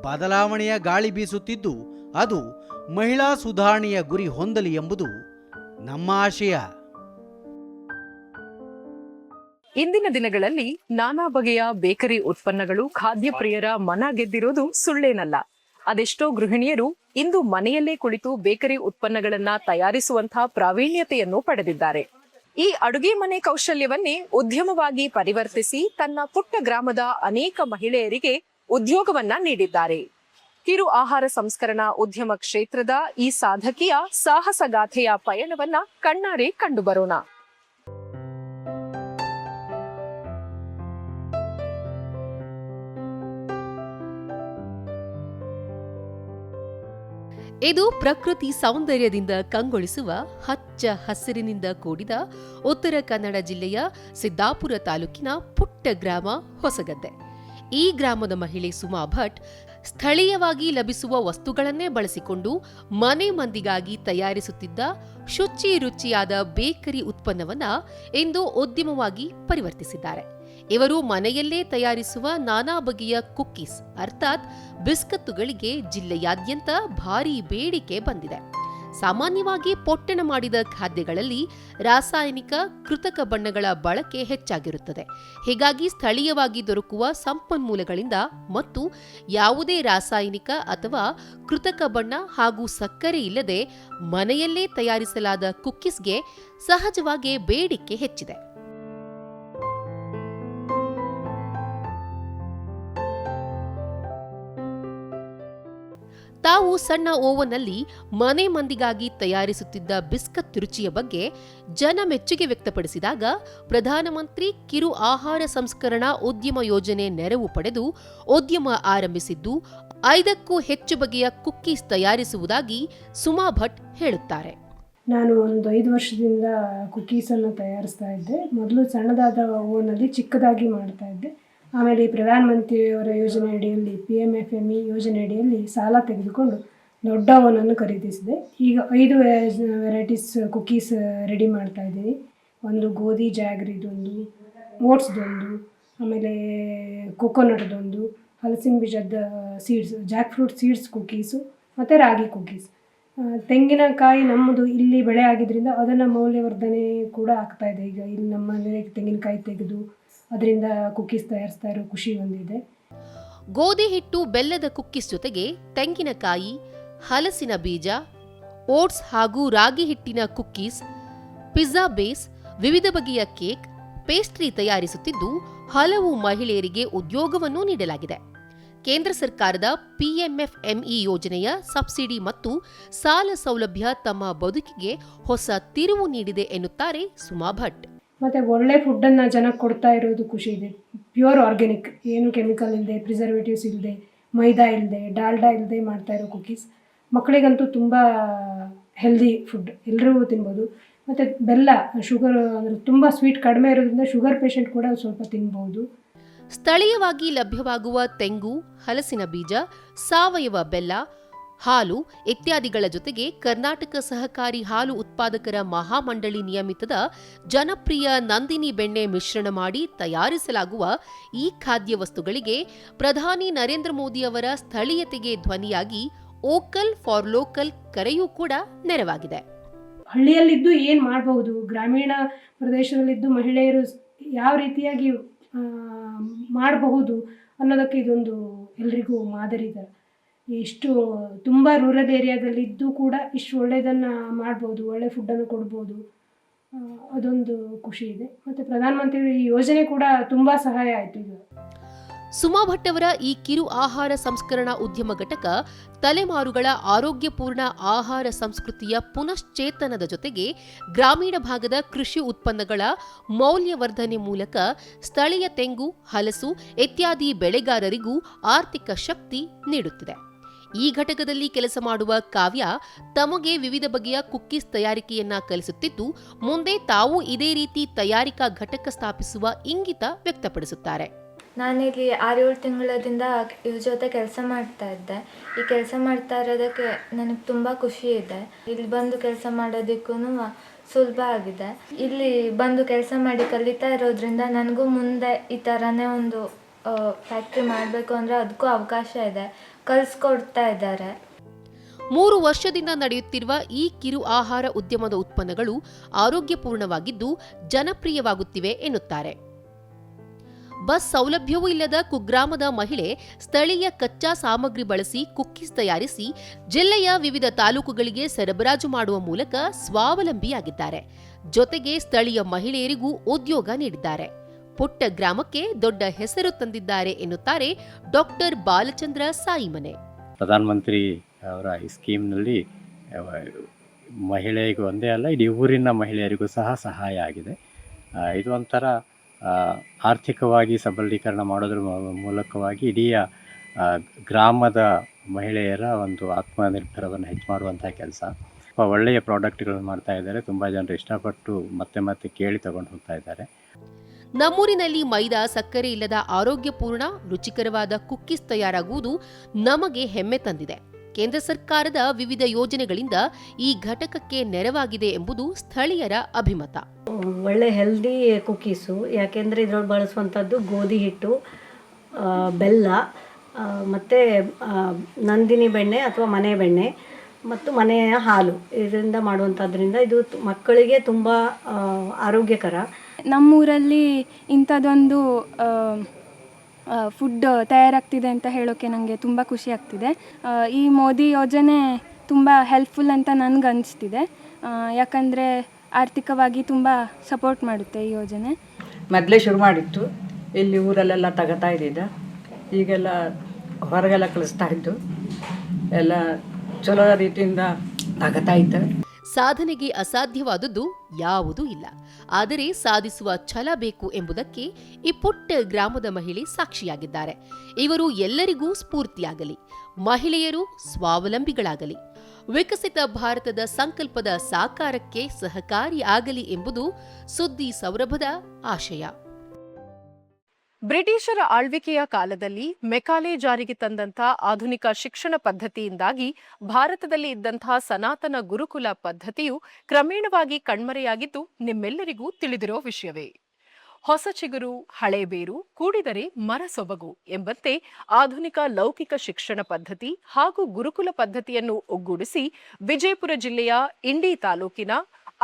ಬದಲಾವಣೆಯ ಗಾಳಿ ಬೀಸುತ್ತಿದ್ದು ಅದು ಮಹಿಳಾ ಸುಧಾರಣೆಯ ಗುರಿ ಹೊಂದಲಿ ಎಂಬುದು ನಮ್ಮ ಆಶಯ. ಇಂದಿನ ದಿನಗಳಲ್ಲಿ ನಾನಾ ಬಗೆಯ ಬೇಕರಿ ಉತ್ಪನ್ನಗಳು ಖಾದ್ಯ ಪ್ರಿಯರ ಮನ ಗೆದ್ದಿರೋದು ಸುಳ್ಳೇನಲ್ಲ. ಅದೆಷ್ಟೋ ಗೃಹಿಣಿಯರು ಇಂದು ಮನೆಯಲ್ಲೇ ಕುಳಿತು ಬೇಕರಿ ಉತ್ಪನ್ನಗಳನ್ನ ತಯಾರಿಸುವಂತಹ ಪ್ರಾವೀಣ್ಯತೆಯನ್ನು ಪಡೆದಿದ್ದಾರೆ. ಈ ಅಡುಗೆ ಮನೆ ಕೌಶಲ್ಯವನ್ನೇ ಉದ್ಯಮವಾಗಿ ಪರಿವರ್ತಿಸಿ ತನ್ನ ಪುಟ್ಟ ಗ್ರಾಮದ ಅನೇಕ ಮಹಿಳೆಯರಿಗೆ ಉದ್ಯೋಗವನ್ನ ನೀಡಿದ್ದಾರೆ. ಕಿರು ಆಹಾರ ಸಂಸ್ಕರಣಾ ಉದ್ಯಮ ಕ್ಷೇತ್ರದ ಈ ಸಾಧಕಿಯ ಸಾಹಸಗಾಥೆಯ ಪಯಣವನ್ನ ಕಣ್ಣಾರೆ ಕಂಡುಬರೋಣ. ಇದು ಪ್ರಕೃತಿ ಸೌಂದರ್ಯದಿಂದ ಕಂಗೊಳಿಸುವ ಹಚ್ಚ ಹಸಿರಿನಿಂದ ಕೂಡಿದ ಉತ್ತರ ಕನ್ನಡ ಜಿಲ್ಲೆಯ ಸಿದ್ದಾಪುರ ತಾಲೂಕಿನ ಪುಟ್ಟ ಗ್ರಾಮ ಹೊಸಗದ್ದೆ. ಈ ಗ್ರಾಮದ ಮಹಿಳೆ ಸುಮಾ ಭಟ್ ಸ್ಥಳೀಯವಾಗಿ ಲಭಿಸುವ ವಸ್ತುಗಳನ್ನೇ ಬಳಸಿಕೊಂಡು ಮನೆ ಮಂದಿಗಾಗಿ ತಯಾರಿಸುತ್ತಿದ್ದ ಶುಚಿ ರುಚಿಯಾದ ಬೇಕರಿ ಉತ್ಪನ್ನವನ್ನ ಇಂದು ಉದ್ಯಮವಾಗಿ ಪರಿವರ್ತಿಸಿದ್ದಾರೆ. ಇವರು ಮನೆಯಲ್ಲೇ ತಯಾರಿಸುವ ನಾನಾ ಬಗೆಯ ಕುಕ್ಕೀಸ್ ಅರ್ಥಾತ್ ಬಿಸ್ಕತ್ತುಗಳಿಗೆ ಜಿಲ್ಲೆಯಾದ್ಯಂತ ಭಾರೀ ಬೇಡಿಕೆ ಬಂದಿದೆ. ಸಾಮಾನ್ಯವಾಗಿ ಪೊಟ್ಟಣ ಮಾಡಿದ ಖಾದ್ಯಗಳಲ್ಲಿ ರಾಸಾಯನಿಕ ಕೃತಕ ಬಣ್ಣಗಳ ಬಳಕೆ ಹೆಚ್ಚಾಗಿರುತ್ತದೆ. ಹೀಗಾಗಿ ಸ್ಥಳೀಯವಾಗಿ ದೊರಕುವ ಸಂಪನ್ಮೂಲಗಳಿಂದ ಮತ್ತು ಯಾವುದೇ ರಾಸಾಯನಿಕ ಅಥವಾ ಕೃತಕ ಬಣ್ಣ ಹಾಗೂ ಸಕ್ಕರೆ ಇಲ್ಲದೆ ಮನೆಯಲ್ಲೇ ತಯಾರಿಸಲಾದ ಕುಕ್ಕೀಸ್ಗೆ ಸಹಜವಾಗಿ ಬೇಡಿಕೆ ಹೆಚ್ಚಿದೆ. ತಾವು ಸಣ್ಣ ಓವನ್ನಲ್ಲಿ ಮನೆ ಮಂದಿಗಾಗಿ ತಯಾರಿಸುತ್ತಿದ್ದ ಬಿಸ್ಕತ್ ರುಚಿಯ ಬಗ್ಗೆ ಜನ ಮೆಚ್ಚುಗೆ ವ್ಯಕ್ತಪಡಿಸಿದಾಗ ಪ್ರಧಾನಮಂತ್ರಿ ಕಿರು ಆಹಾರ ಸಂಸ್ಕರಣಾ ಉದ್ಯಮ ಯೋಜನೆ ನೆರವು ಪಡೆದು ಉದ್ಯಮ ಆರಂಭಿಸಿದ್ದು 5ಕ್ಕೂ ಹೆಚ್ಚು ಬಗೆಯ ಕುಕ್ಕೀಸ್ ತಯಾರಿಸುವುದಾಗಿ ಸುಮಾ ಭಟ್ ಹೇಳುತ್ತಾರೆ. ನಾನು ಒಂದು 5 ವರ್ಷದಿಂದ ಕುಕ್ಕೀಸನ್ನು ತಯಾರಿಸ್ತಾ ಇದ್ದೆ. ಮೊದಲು ಸಣ್ಣದಾದ ಓವನಲ್ಲಿ ಚಿಕ್ಕದಾಗಿ ಮಾಡ್ತಾ ಇದ್ದೆ. ಆಮೇಲೆ ಈ ಪ್ರಧಾನಮಂತ್ರಿಯವರ ಯೋಜನೆ ಅಡಿಯಲ್ಲಿ PMFME ಯೋಜನೆ ಅಡಿಯಲ್ಲಿ ಸಾಲ ತೆಗೆದುಕೊಂಡು ದೊಡ್ಡ ಓವನನ್ನು ಖರೀದಿಸಿದೆ. ಈಗ 5 ವೆರೈಟೀಸ್ ಕುಕ್ಕೀಸ್ ರೆಡಿ ಮಾಡ್ತಾ ಇದ್ದೀನಿ. ಒಂದು ಗೋಧಿ ಜಾಗ್ರಿದೊಂದು, ಓಟ್ಸ್ದೊಂದು, ಆಮೇಲೆ ಕೊಕೊನಟ್ದೊಂದು, ಹಲಸಿನ ಬೀಜದ seeds, Jack fruit seeds cookies ಮತ್ತು ರಾಗಿ ಕುಕ್ಕೀಸ್. ತೆಂಗಿನಕಾಯಿ ನಮ್ಮದು ಇಲ್ಲಿ ಬೆಳೆ ಆಗಿದ್ದರಿಂದ ಅದನ್ನು ಮೌಲ್ಯವರ್ಧನೆ ಕೂಡ ಆಗ್ತಾ ಇದೆ. ಈಗ ಇಲ್ಲಿ ನಮ್ಮ ಮನೆಗೆ ತೆಂಗಿನಕಾಯಿ ತೆಗೆದು ಅದರಿಂದ ಕುಕ್ಕೀಸ್ ತಯಾರಿಸ್ತಾ ಇರೋ ಖುಷಿ ಹೊಂದಿದೆ. ಗೋಧಿ ಹಿಟ್ಟು ಬೆಲ್ಲದ ಕುಕ್ಕೀಸ್ ಜೊತೆಗೆ ತೆಂಗಿನಕಾಯಿ, ಹಲಸಿನ ಬೀಜ, ಓಟ್ಸ್ ಹಾಗೂ ರಾಗಿ ಹಿಟ್ಟಿನ ಕುಕ್ಕೀಸ್, ಪಿಜ್ಜಾ ಬೇಸ್, ವಿವಿಧ ಬಗೆಯ ಕೇಕ್, ಪೇಸ್ಟ್ರಿ ತಯಾರಿಸುತ್ತಿದ್ದು ಹಲವು ಮಹಿಳೆಯರಿಗೆ ಉದ್ಯೋಗವನ್ನೂ ನೀಡಲಾಗಿದೆ. ಕೇಂದ್ರ ಸರ್ಕಾರದ PMFME ಯೋಜನೆಯ ಸಬ್ಸಿಡಿ ಮತ್ತು ಸಾಲ ಸೌಲಭ್ಯ ತಮ್ಮ ಬದುಕಿಗೆ ಹೊಸ ತಿರುವು ನೀಡಿದೆ ಎನ್ನುತ್ತಾರೆ ಸುಮಾ ಭಟ್. ಮತ್ತು ಒಳ್ಳೆ ಫುಡ್ಡನ್ನು ಜನಕ್ಕೆ ಕೊಡ್ತಾ ಇರೋದು ಖುಷಿ ಇದೆ. ಪ್ಯೂರ್ ಆರ್ಗ್ಯಾನಿಕ್, ಏನು ಕೆಮಿಕಲ್ ಇಲ್ಲದೆ, ಪ್ರಿಸರ್ವೇಟಿವ್ಸ್ ಇಲ್ಲದೆ, ಮೈದಾ ಇಲ್ಲದೆ, ಡಾಲ್ಡಾ ಇಲ್ಲದೆ ಮಾಡ್ತಾ ಇರೋ ಕುಕ್ಕೀಸ್. ಮಕ್ಕಳಿಗಂತೂ ತುಂಬ ಹೆಲ್ದಿ ಫುಡ್, ಎಲ್ಲರೂ ತಿನ್ಬೋದು. ಮತ್ತು ಬೆಲ್ಲ, ಶುಗರ್ ಅಂದರೆ ತುಂಬ ಸ್ವೀಟ್ ಕಡಿಮೆ ಇರೋದ್ರಿಂದ ಶುಗರ್ ಪೇಷಂಟ್ ಕೂಡ ಸ್ವಲ್ಪ ತಿನ್ಬೋದು. ಸ್ಥಳೀಯವಾಗಿ ಲಭ್ಯವಾಗುವ ತೆಂಗು, ಹಲಸಿನ ಬೀಜ, ಸಾವಯವ ಬೆಲ್ಲ, ಹಾಲು ಇತ್ಯಾದಿಗಳ ಜೊತೆಗೆ ಕರ್ನಾಟಕ ಸಹಕಾರಿ ಹಾಲು ಉತ್ಪಾದಕರ ಮಹಾಮಂಡಳಿ ನಿಯಮಿತದ ಜನಪ್ರಿಯ ನಂದಿನಿ ಬೆಣ್ಣೆ ಮಿಶ್ರಣ ಮಾಡಿ ತಯಾರಿಸಲಾಗುವ ಈ ಖಾದ್ಯ ವಸ್ತುಗಳಿಗೆ ಪ್ರಧಾನಿ ನರೇಂದ್ರ ಮೋದಿ ಅವರ ಸ್ಥಳೀಯತೆಗೆ ಧ್ವನಿಯಾಗಿ ವೋಕಲ್ ಫಾರ್ ಲೋಕಲ್ ಕರೆಯೂ ಕೂಡ ನೆರವಾಗಿದೆ. ಹಳ್ಳಿಯಲ್ಲಿದ್ದು ಏನು ಮಾಡಬಹುದು, ಗ್ರಾಮೀಣ ಪ್ರದೇಶದಲ್ಲಿದ್ದು ಮಹಿಳೆಯರು ಯಾವ ರೀತಿಯಾಗಿ ಮಾಡಬಹುದು ಅನ್ನೋದಕ್ಕೆ ಇದೊಂದು ಎಲ್ರಿಗೂ ಮಾದರಿ ಥರ. ಇಷ್ಟು ತುಂಬ ರೂರಲ್ ಏರಿಯಾದಲ್ಲಿದ್ದು ಕೂಡ ಇಷ್ಟು ಒಳ್ಳೆಯದನ್ನು ಮಾಡ್ಬೋದು, ಒಳ್ಳೆ ಫುಡ್ಡನ್ನು ಕೊಡ್ಬೋದು, ಅದೊಂದು ಖುಷಿ ಇದೆ. ಮತ್ತು ಪ್ರಧಾನಮಂತ್ರಿ ಈ ಯೋಜನೆ ಕೂಡ ತುಂಬ ಸಹಾಯ ಆಯಿತು. ಇದು ಸುಮಾ ಭಟ್ ಅವರ ಈ ಕಿರು ಆಹಾರ ಸಂಸ್ಕರಣಾ ಉದ್ಯಮ ಘಟಕ ತಲೆಮಾರುಗಳ ಆರೋಗ್ಯಪೂರ್ಣ ಆಹಾರ ಸಂಸ್ಕೃತಿಯ ಪುನಶ್ಚೇತನದ ಜೊತೆಗೆ ಗ್ರಾಮೀಣ ಭಾಗದ ಕೃಷಿ ಉತ್ಪನ್ನಗಳ ಮೌಲ್ಯವರ್ಧನೆ ಮೂಲಕ ಸ್ಥಳೀಯ ತೆಂಗು, ಹಲಸು ಇತ್ಯಾದಿ ಬೆಳೆಗಾರರಿಗೂ ಆರ್ಥಿಕ ಶಕ್ತಿ ನೀಡುತ್ತಿದೆ. ಈ ಘಟಕದಲ್ಲಿ ಕೆಲಸ ಮಾಡುವ ಕಾವ್ಯ ತಮಗೆ ವಿವಿಧ ಬಗೆಯ ಕುಕ್ಕೀಸ್ ತಯಾರಿಕೆಯನ್ನ ಕಲಿಸುತ್ತಿದ್ದು, ಮುಂದೆ ತಾವು ಇದೇ ರೀತಿ ತಯಾರಿಕಾ ಘಟಕ ಸ್ಥಾಪಿಸುವ ಇಂಗಿತ ವ್ಯಕ್ತಪಡಿಸುತ್ತಾರೆ. ನಾನಿಲ್ಲಿ 6-7 ತಿಂಗಳದಿಂದ ಇವ್ರ ಜೊತೆ ಕೆಲಸ ಮಾಡ್ತಾ ಇದ್ದೆ. ಈ ಕೆಲಸ ಮಾಡ್ತಾ ಇರೋದಕ್ಕೆ ನನಗೆ ತುಂಬ ಖುಷಿ ಇದೆ. ಇಲ್ಲಿ ಬಂದು ಕೆಲಸ ಮಾಡೋದಕ್ಕೂ ಸುಲಭ ಆಗಿದೆ. ಇಲ್ಲಿ ಬಂದು ಕೆಲಸ ಮಾಡಿ ಕಲಿತಾ ಇರೋದ್ರಿಂದ ನನಗೂ ಮುಂದೆ ಈ ಥರನೇ ಒಂದು ಫ್ಯಾಕ್ಟ್ರಿ ಮಾಡಬೇಕು ಅಂದರೆ ಅದಕ್ಕೂ ಅವಕಾಶ ಇದೆ, ಕಲಿಸ್ಕೊಡ್ತಾ ಇದ್ದಾರೆ. 3 ವರ್ಷದಿಂದ ನಡೆಯುತ್ತಿರುವ ಈ ಕಿರು ಆಹಾರ ಉದ್ಯಮದ ಉತ್ಪನ್ನಗಳು ಆರೋಗ್ಯಪೂರ್ಣವಾಗಿದ್ದು ಜನಪ್ರಿಯವಾಗುತ್ತಿವೆ ಎನ್ನುತ್ತಾರೆ. ಬಸ್ ಸೌಲಭ್ಯವೂ ಇಲ್ಲದ ಕುಗ್ರಾಮದ ಮಹಿಳೆ ಸ್ಥಳೀಯ ಕಚ್ಚಾ ಸಾಮಗ್ರಿ ಬಳಸಿ ಕುಕ್ಕೀಸ್ ತಯಾರಿಸಿ ಜಿಲ್ಲೆಯ ವಿವಿಧ ತಾಲೂಕುಗಳಿಗೆ ಸರಬರಾಜು ಮಾಡುವ ಮೂಲಕ ಸ್ವಾವಲಂಬಿಯಾಗಿದ್ದಾರೆ. ಜೊತೆಗೆ ಸ್ಥಳೀಯ ಮಹಿಳೆಯರಿಗೂ ಉದ್ಯೋಗ ನೀಡಿದ್ದಾರೆ. ಪುಟ್ಟ ಗ್ರಾಮಕ್ಕೆ ದೊಡ್ಡ ಹೆಸರು ತಂದಿದ್ದಾರೆ ಎನ್ನುತ್ತಾರೆ ಡಾಕ್ಟರ್ ಬಾಲಚಂದ್ರ ಸಾಯಿಮನೆ. ಪ್ರಧಾನಮಂತ್ರಿ ಅವರ ಈ ಸ್ಕೀಮ್ನಲ್ಲಿ ಮಹಿಳೆಯರಿಗೂ ಒಂದೇ ಅಲ್ಲ, ಇಡೀ ಊರಿನ ಮಹಿಳೆಯರಿಗೂ ಸಹ ಸಹಾಯ ಆಗಿದೆ. ಇದು ಒಂಥರ ಆರ್ಥಿಕವಾಗಿ ಸಬಲೀಕರಣ ಮಾಡೋದ್ರ ಮೂಲಕವಾಗಿ ಇಡೀ ಗ್ರಾಮದ ಮಹಿಳೆಯರ ಒಂದು ಆತ್ಮನಿರ್ಭರವನ್ನು ಹೆಚ್ಚು ಮಾಡುವಂಥ ಕೆಲಸ. ಒಳ್ಳೆಯ ಪ್ರಾಡಕ್ಟ್ಗಳನ್ನು ಮಾಡ್ತಾ ಇದ್ದಾರೆ. ತುಂಬ ಜನರು ಇಷ್ಟಪಟ್ಟು ಮತ್ತೆ ಮತ್ತೆ ಕೇಳಿ ತಗೊಂಡು ಹೋಗ್ತಾ ಇದ್ದಾರೆ. ನಮ್ಮೂರಿನಲ್ಲಿ ಮೈದಾ, ಸಕ್ಕರೆ ಇಲ್ಲದ ಆರೋಗ್ಯಪೂರ್ಣ ರುಚಿಕರವಾದ ಕುಕ್ಕೀಸ್ ತಯಾರಾಗುವುದು ನಮಗೆ ಹೆಮ್ಮೆ ತಂದಿದೆ. ಕೇಂದ್ರ ಸರ್ಕಾರದ ವಿವಿಧ ಯೋಜನೆಗಳಿಂದ ಈ ಘಟಕಕ್ಕೆ ನೆರವಾಗಿದೆ ಎಂಬುದು ಸ್ಥಳೀಯರ ಅಭಿಮತ. ಒಳ್ಳೆ ಹೆಲ್ದಿ ಕುಕ್ಕೀಸು, ಯಾಕೆಂದರೆ ಇದರೊಳಗೆ ಬಳಸುವಂಥದ್ದು ಗೋಧಿ ಹಿಟ್ಟು, ಬೆಲ್ಲ ಮತ್ತು ನಂದಿನಿ ಬೆಣ್ಣೆ ಅಥವಾ ಮನೆ ಬೆಣ್ಣೆ ಮತ್ತು ಮನೆಯ ಹಾಲು ಇದರಿಂದ ಮಾಡುವಂಥದ್ರಿಂದ ಇದು ಮಕ್ಕಳಿಗೆ ತುಂಬ ಆರೋಗ್ಯಕರ. ನಮ್ಮೂರಲ್ಲಿ ಇಂಥದ್ದೊಂದು ಫುಡ್ ತಯಾರಾಗ್ತಿದೆ ಅಂತ ಹೇಳೋಕ್ಕೆ ನನಗೆ ತುಂಬ ಖುಷಿ ಆಗ್ತಿದೆ. ಈ ಮೋದಿ ಯೋಜನೆ ತುಂಬ ಹೆಲ್ಪ್ಫುಲ್ ಅಂತ ನನಗೆ ಅನಿಸ್ತಿದೆ. ಯಾಕಂದರೆ ಆರ್ಥಿಕವಾಗಿ ತುಂಬ ಸಪೋರ್ಟ್ ಮಾಡುತ್ತೆ ಈ ಯೋಜನೆ. ಮೊದಲೇ ಶುರು ಮಾಡಿತ್ತು, ಇಲ್ಲಿ ಊರಲ್ಲೆಲ್ಲ ತಗೋತಾ ಇದ್ದಿದ್ದ, ಈಗೆಲ್ಲ ಹೊರಗೆಲ್ಲ ಕಳಿಸ್ತಾ ಇದ್ದು ಎಲ್ಲ ಚಲೋ ರೀತಿಯಿಂದ ತಗೋತಾ ಇದ್ದ. ಸಾಧನೆಗೆ ಅಸಾಧ್ಯವಾದದ್ದು ಯಾವುದೂ ಇಲ್ಲ, ಆದರೆ ಸಾಧಿಸುವ ಛಲ ಬೇಕು ಎಂಬುದಕ್ಕೆ ಈ ಪುಟ್ಟ ಗ್ರಾಮದ ಮಹಿಳೆ ಸಾಕ್ಷಿಯಾಗಿದ್ದಾರೆ. ಇವರು ಎಲ್ಲರಿಗೂ ಸ್ಫೂರ್ತಿಯಾಗಲಿ, ಮಹಿಳೆಯರು ಸ್ವಾವಲಂಬಿಗಳಾಗಲಿ, ವಿಕಸಿತ ಭಾರತದ ಸಂಕಲ್ಪದ ಸಾಕಾರಕ್ಕೆ ಸಹಕಾರಿಯಾಗಲಿ ಎಂಬುದು ಸುದ್ದಿ ಸೌರಭದ ಆಶಯ. ಬ್ರಿಟಿಷರ ಆಳ್ವಿಕೆಯ ಕಾಲದಲ್ಲಿ ಮೆಕಾಲೆ ಜಾರಿಗೆ ತಂದಂಥ ಆಧುನಿಕ ಶಿಕ್ಷಣ ಪದ್ಧತಿಯಿಂದಾಗಿ ಭಾರತದಲ್ಲಿ ಇದ್ದಂತಹ ಸನಾತನ ಗುರುಕುಲ ಪದ್ಧತಿಯು ಕ್ರಮೇಣವಾಗಿ ಕಣ್ಮರೆಯಾಗಿದ್ದು ನಿಮ್ಮೆಲ್ಲರಿಗೂ ತಿಳಿದಿರೋ ವಿಷಯವೇ. ಹೊಸ ಚಿಗುರು ಹಳೆ ಬೇರು ಕೂಡಿದರೆ ಮರ ಸೊಬಗು ಎಂಬಂತೆ ಆಧುನಿಕ ಲೌಕಿಕ ಶಿಕ್ಷಣ ಪದ್ಧತಿ ಹಾಗೂ ಗುರುಕುಲ ಪದ್ಧತಿಯನ್ನು ಒಗ್ಗೂಡಿಸಿ ವಿಜಯಪುರ ಜಿಲ್ಲೆಯ ಇಂಡಿ ತಾಲೂಕಿನ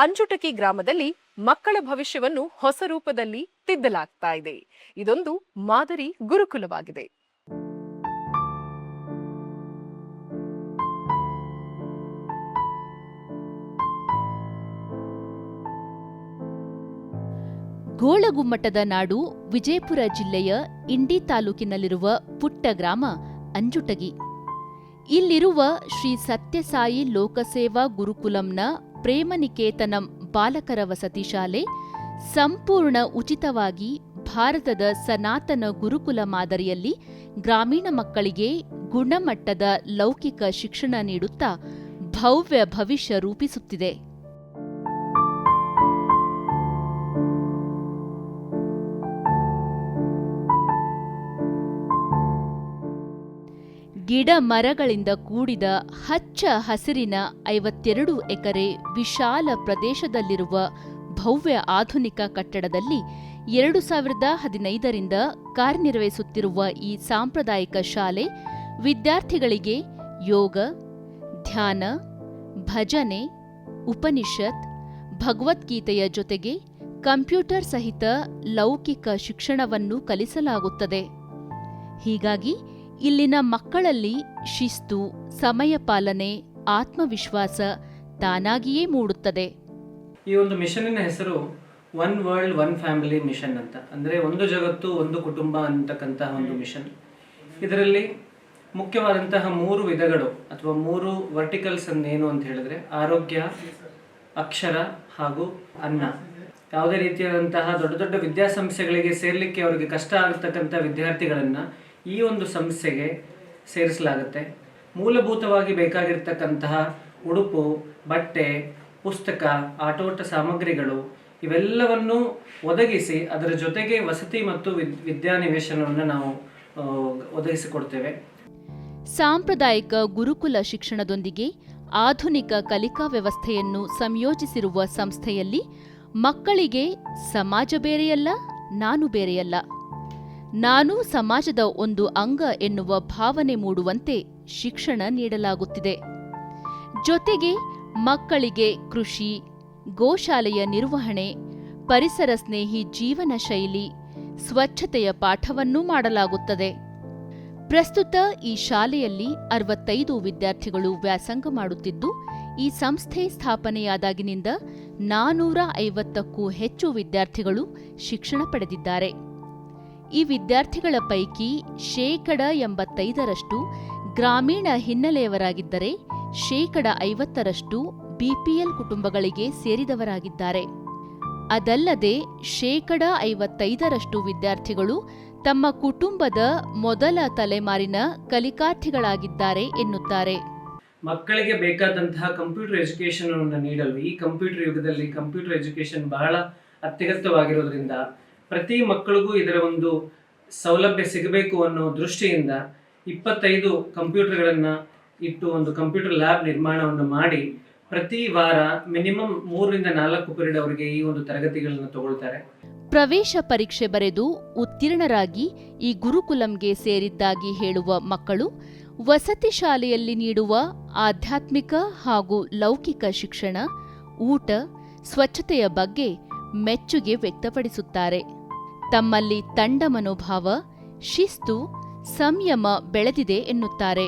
ಅಂಜುಟಕಿ ಗ್ರಾಮದಲ್ಲಿ ಮಕ್ಕಳ ಭವಿಷ್ಯವನ್ನು ಹೊಸ ರೂಪದಲ್ಲಿ ತಿದ್ದಲಾಗ್ತಾ ಇದೆ. ಇದೊಂದು ಮಾದರಿ ಗುರುಕುಲವಾಗಿದೆ. ಗೋಳಗುಮ್ಮಟದ ನಾಡು ವಿಜಯಪುರ ಜಿಲ್ಲೆಯ ಇಂಡಿ ತಾಲೂಕಿನಲ್ಲಿರುವ ಪುಟ್ಟ ಗ್ರಾಮ ಅಂಜುಟಗಿ. ಇಲ್ಲಿರುವ ಶ್ರೀ ಸತ್ಯಸಾಯಿ ಲೋಕಸೇವಾ ಗುರುಕುಲಂನ ಪ್ರೇಮನಿಕೇತನಂ ಬಾಲಕರ ವಸತಿ ಶಾಲೆ ಸಂಪೂರ್ಣ ಉಚಿತವಾಗಿ ಭಾರತದ ಸನಾತನ ಗುರುಕುಲ ಮಾದರಿಯಲ್ಲಿ ಗ್ರಾಮೀಣ ಮಕ್ಕಳಿಗೆ ಗುಣಮಟ್ಟದ ಲೌಕಿಕ ಶಿಕ್ಷಣ ನೀಡುತ್ತಾ ಭವ್ಯ ಭವಿಷ್ಯ ರೂಪಿಸುತ್ತಿದೆ. ಗಿಡ ಮರಗಳಿಂದ ಕೂಡಿದ ಹಚ್ಚ ಹಸಿರಿನ 52 ಎಕರೆ ವಿಶಾಲ ಪ್ರದೇಶದಲ್ಲಿರುವ ಭವ್ಯ ಆಧುನಿಕ ಕಟ್ಟಡದಲ್ಲಿ 2015ರಿಂದ ಕಾರ್ಯನಿರ್ವಹಿಸುತ್ತಿರುವ ಈ ಸಾಂಪ್ರದಾಯಿಕ ಶಾಲೆ ವಿದ್ಯಾರ್ಥಿಗಳಿಗೆ ಯೋಗ, ಧ್ಯಾನ, ಭಜನೆ, ಉಪನಿಷತ್, ಭಗವದ್ಗೀತೆಯ ಜೊತೆಗೆ ಕಂಪ್ಯೂಟರ್ ಸಹಿತ ಲೌಕಿಕ ಶಿಕ್ಷಣವನ್ನು ಕಲಿಸಲಾಗುತ್ತದೆ. ಹೀಗಾಗಿ ಇಲ್ಲಿನ ಮಕ್ಕಳಲ್ಲಿ ಶಿಸ್ತು, ಸಮಯ ಪಾಲನೆ, ಆತ್ಮವಿಶ್ವಾಸ ತಾನಾಗಿಯೇ ಮೂಡುತ್ತದೆ. ಈ ಒಂದು ಮಿಷನ್ನಿನ ಹೆಸರು one world one family mission ಅಂತ, ಅಂದರೆ ಒಂದು ಜಗತ್ತು ಒಂದು ಕುಟುಂಬ ಅಂತಕ್ಕಂತಹ ಒಂದು ಮಿಷನ್. ಇದರಲ್ಲಿ ಮುಖ್ಯವಾದಂತಹ 3 ವಿಧಗಳು ಅಥವಾ 3 ವರ್ಟಿಕಲ್ಸ್ ಏನು ಅಂತ ಹೇಳಿದ್ರೆ ಆರೋಗ್ಯ, ಅಕ್ಷರ ಹಾಗೂ ಅನ್ನ. ಯಾವುದೇ ರೀತಿಯಾದಂತಹ ದೊಡ್ಡ ದೊಡ್ಡ ವಿದ್ಯಾಸಂಸ್ಥೆಗಳಿಗೆ ಸೇರ್ಲಿಕ್ಕೆ ಅವರಿಗೆ ಕಷ್ಟ ಆಗತಕ್ಕಂಥ ವಿದ್ಯಾರ್ಥಿಗಳನ್ನು ಈ ಒಂದು ಸಂಸ್ಥೆಗೆ ಸೇರಿಸಲಾಗುತ್ತೆ. ಮೂಲಭೂತವಾಗಿ ಬೇಕಾಗಿರ್ತಕ್ಕಂತಹ ಉಡುಪು, ಬಟ್ಟೆ, ಪುಸ್ತಕ, ಆಟೋಟ ಸಾಮಗ್ರಿಗಳು ಇವೆಲ್ಲವನ್ನು ಒದಗಿಸಿ ಅದರ ಜೊತೆಗೆ ವಸತಿ ಮತ್ತು ವಿದ್ಯಾನಿವೇಶನವನ್ನು ನಾವು ಒದಗಿಸಿಕೊಡ್ತೇವೆ. ಸಾಂಪ್ರದಾಯಿಕ ಗುರುಕುಲ ಶಿಕ್ಷಣದೊಂದಿಗೆ ಆಧುನಿಕ ಕಲಿಕಾ ವ್ಯವಸ್ಥೆಯನ್ನು ಸಂಯೋಜಿಸಿರುವ ಸಂಸ್ಥೆಯಲ್ಲಿ ಮಕ್ಕಳಿಗೆ ಸಮಾಜ ಬೇರೆಯಲ್ಲ, ನಾನು ಬೇರೆಯಲ್ಲ, ನಾನು ಸಮಾಜದ ಒಂದು ಅಂಗ ಎನ್ನುವ ಭಾವನೆ ಮೂಡುವಂತೆ ಶಿಕ್ಷಣ ನೀಡಲಾಗುತ್ತಿದೆ. ಜೊತೆಗೆ ಮಕ್ಕಳಿಗೆ ಕೃಷಿ, ಗೋಶಾಲೆಯ ನಿರ್ವಹಣೆ, ಪರಿಸರ ಸ್ನೇಹಿ ಜೀವನ ಶೈಲಿ, ಸ್ವಚ್ಛತೆಯ ಪಾಠವನ್ನೂ ಮಾಡಲಾಗುತ್ತದೆ. ಪ್ರಸ್ತುತ ಈ ಶಾಲೆಯಲ್ಲಿ 65 ವಿದ್ಯಾರ್ಥಿಗಳು ವ್ಯಾಸಂಗ ಮಾಡುತ್ತಿದ್ದು, ಈ ಸಂಸ್ಥೆ ಸ್ಥಾಪನೆಯಾದಾಗಿನಿಂದ 450ಕ್ಕೂ ಹೆಚ್ಚು ವಿದ್ಯಾರ್ಥಿಗಳು ಶಿಕ್ಷಣ ಪಡೆದಿದ್ದಾರೆ. ಈ ವಿದ್ಯಾರ್ಥಿಗಳ ಪೈಕಿ 85% ಗ್ರಾಮೀಣ ಹಿನ್ನೆಲೆಯವರಾಗಿದ್ದರೆ 50% ಬಿಪಿಎಲ್ ಕುಟುಂಬಗಳಿಗೆ ಸೇರಿದವರಾಗಿದ್ದಾರೆ. ಅದಲ್ಲದೆ 55% ವಿದ್ಯಾರ್ಥಿಗಳು ತಮ್ಮ ಕುಟುಂಬದ ಮೊದಲ ತಲೆಮಾರಿನ ಕಲಿಕಾರ್ಥಿಗಳಾಗಿದ್ದಾರೆ ಎನ್ನುತ್ತಾರೆ. ಮಕ್ಕಳಿಗೆ ಬೇಕಾದಂತಹ ಕಂಪ್ಯೂಟರ್ ಎಜುಕೇಶನ್ ಅನ್ನು ನೀಡಲು ಈ ಕಂಪ್ಯೂಟರ್ ಯುಗದಲ್ಲಿ ಕಂಪ್ಯೂಟರ್ ಎಜುಕೇಶನ್ ಬಹಳ ಅತ್ಯಗತ್ಯವಾಗಿರೋದ್ರಿಂದ ಪ್ರತಿ ಮಕ್ಕಳಿಗೂ ಇದರ ಒಂದು ಸೌಲಭ್ಯ ಸಿಗಬೇಕು ಅನ್ನೋ ದೃಷ್ಟಿಯಿಂದ 25 ಕಂಪ್ಯೂಟರ್ಗಳನ್ನು ಇಟ್ಟು ಒಂದು ಕಂಪ್ಯೂಟರ್ ಲ್ಯಾಬ್ ನಿರ್ಮಾಣವನ್ನು ಮಾಡಿ ಪ್ರತಿ ವಾರ ಮಿನಿಮಮ್ 3ರಿಂದ 4 ಪೀರಿಯಡ್ ಅವರಿಗೆ ಈ ಒಂದು ತರಗತಿಗಳನ್ನು ತಗೊಳ್ತಾರೆ. ಪ್ರವೇಶ ಪರೀಕ್ಷೆ ಬರೆದು ಉತ್ತೀರ್ಣರಾಗಿ ಈ ಗುರುಕುಲಂಗೆ ಸೇರಿದ್ದಾಗಿ ಹೇಳುವ ಮಕ್ಕಳು ವಸತಿ ಶಾಲೆಯಲ್ಲಿ ನೀಡುವ ಆಧ್ಯಾತ್ಮಿಕ ಹಾಗೂ ಲೌಕಿಕ ಶಿಕ್ಷಣ, ಊಟ, ಸ್ವಚ್ಛತೆಯ ಬಗ್ಗೆ ಮೆಚ್ಚುಗೆ ವ್ಯಕ್ತಪಡಿಸುತ್ತಾರೆ. ತಮ್ಮಲ್ಲಿ ತಂಡ ಮನೋಭಾವ, ಶಿಸ್ತು, ಸಂಯಮ ಬೆಳೆದಿದೆ ಎನ್ನುತ್ತಾರೆ.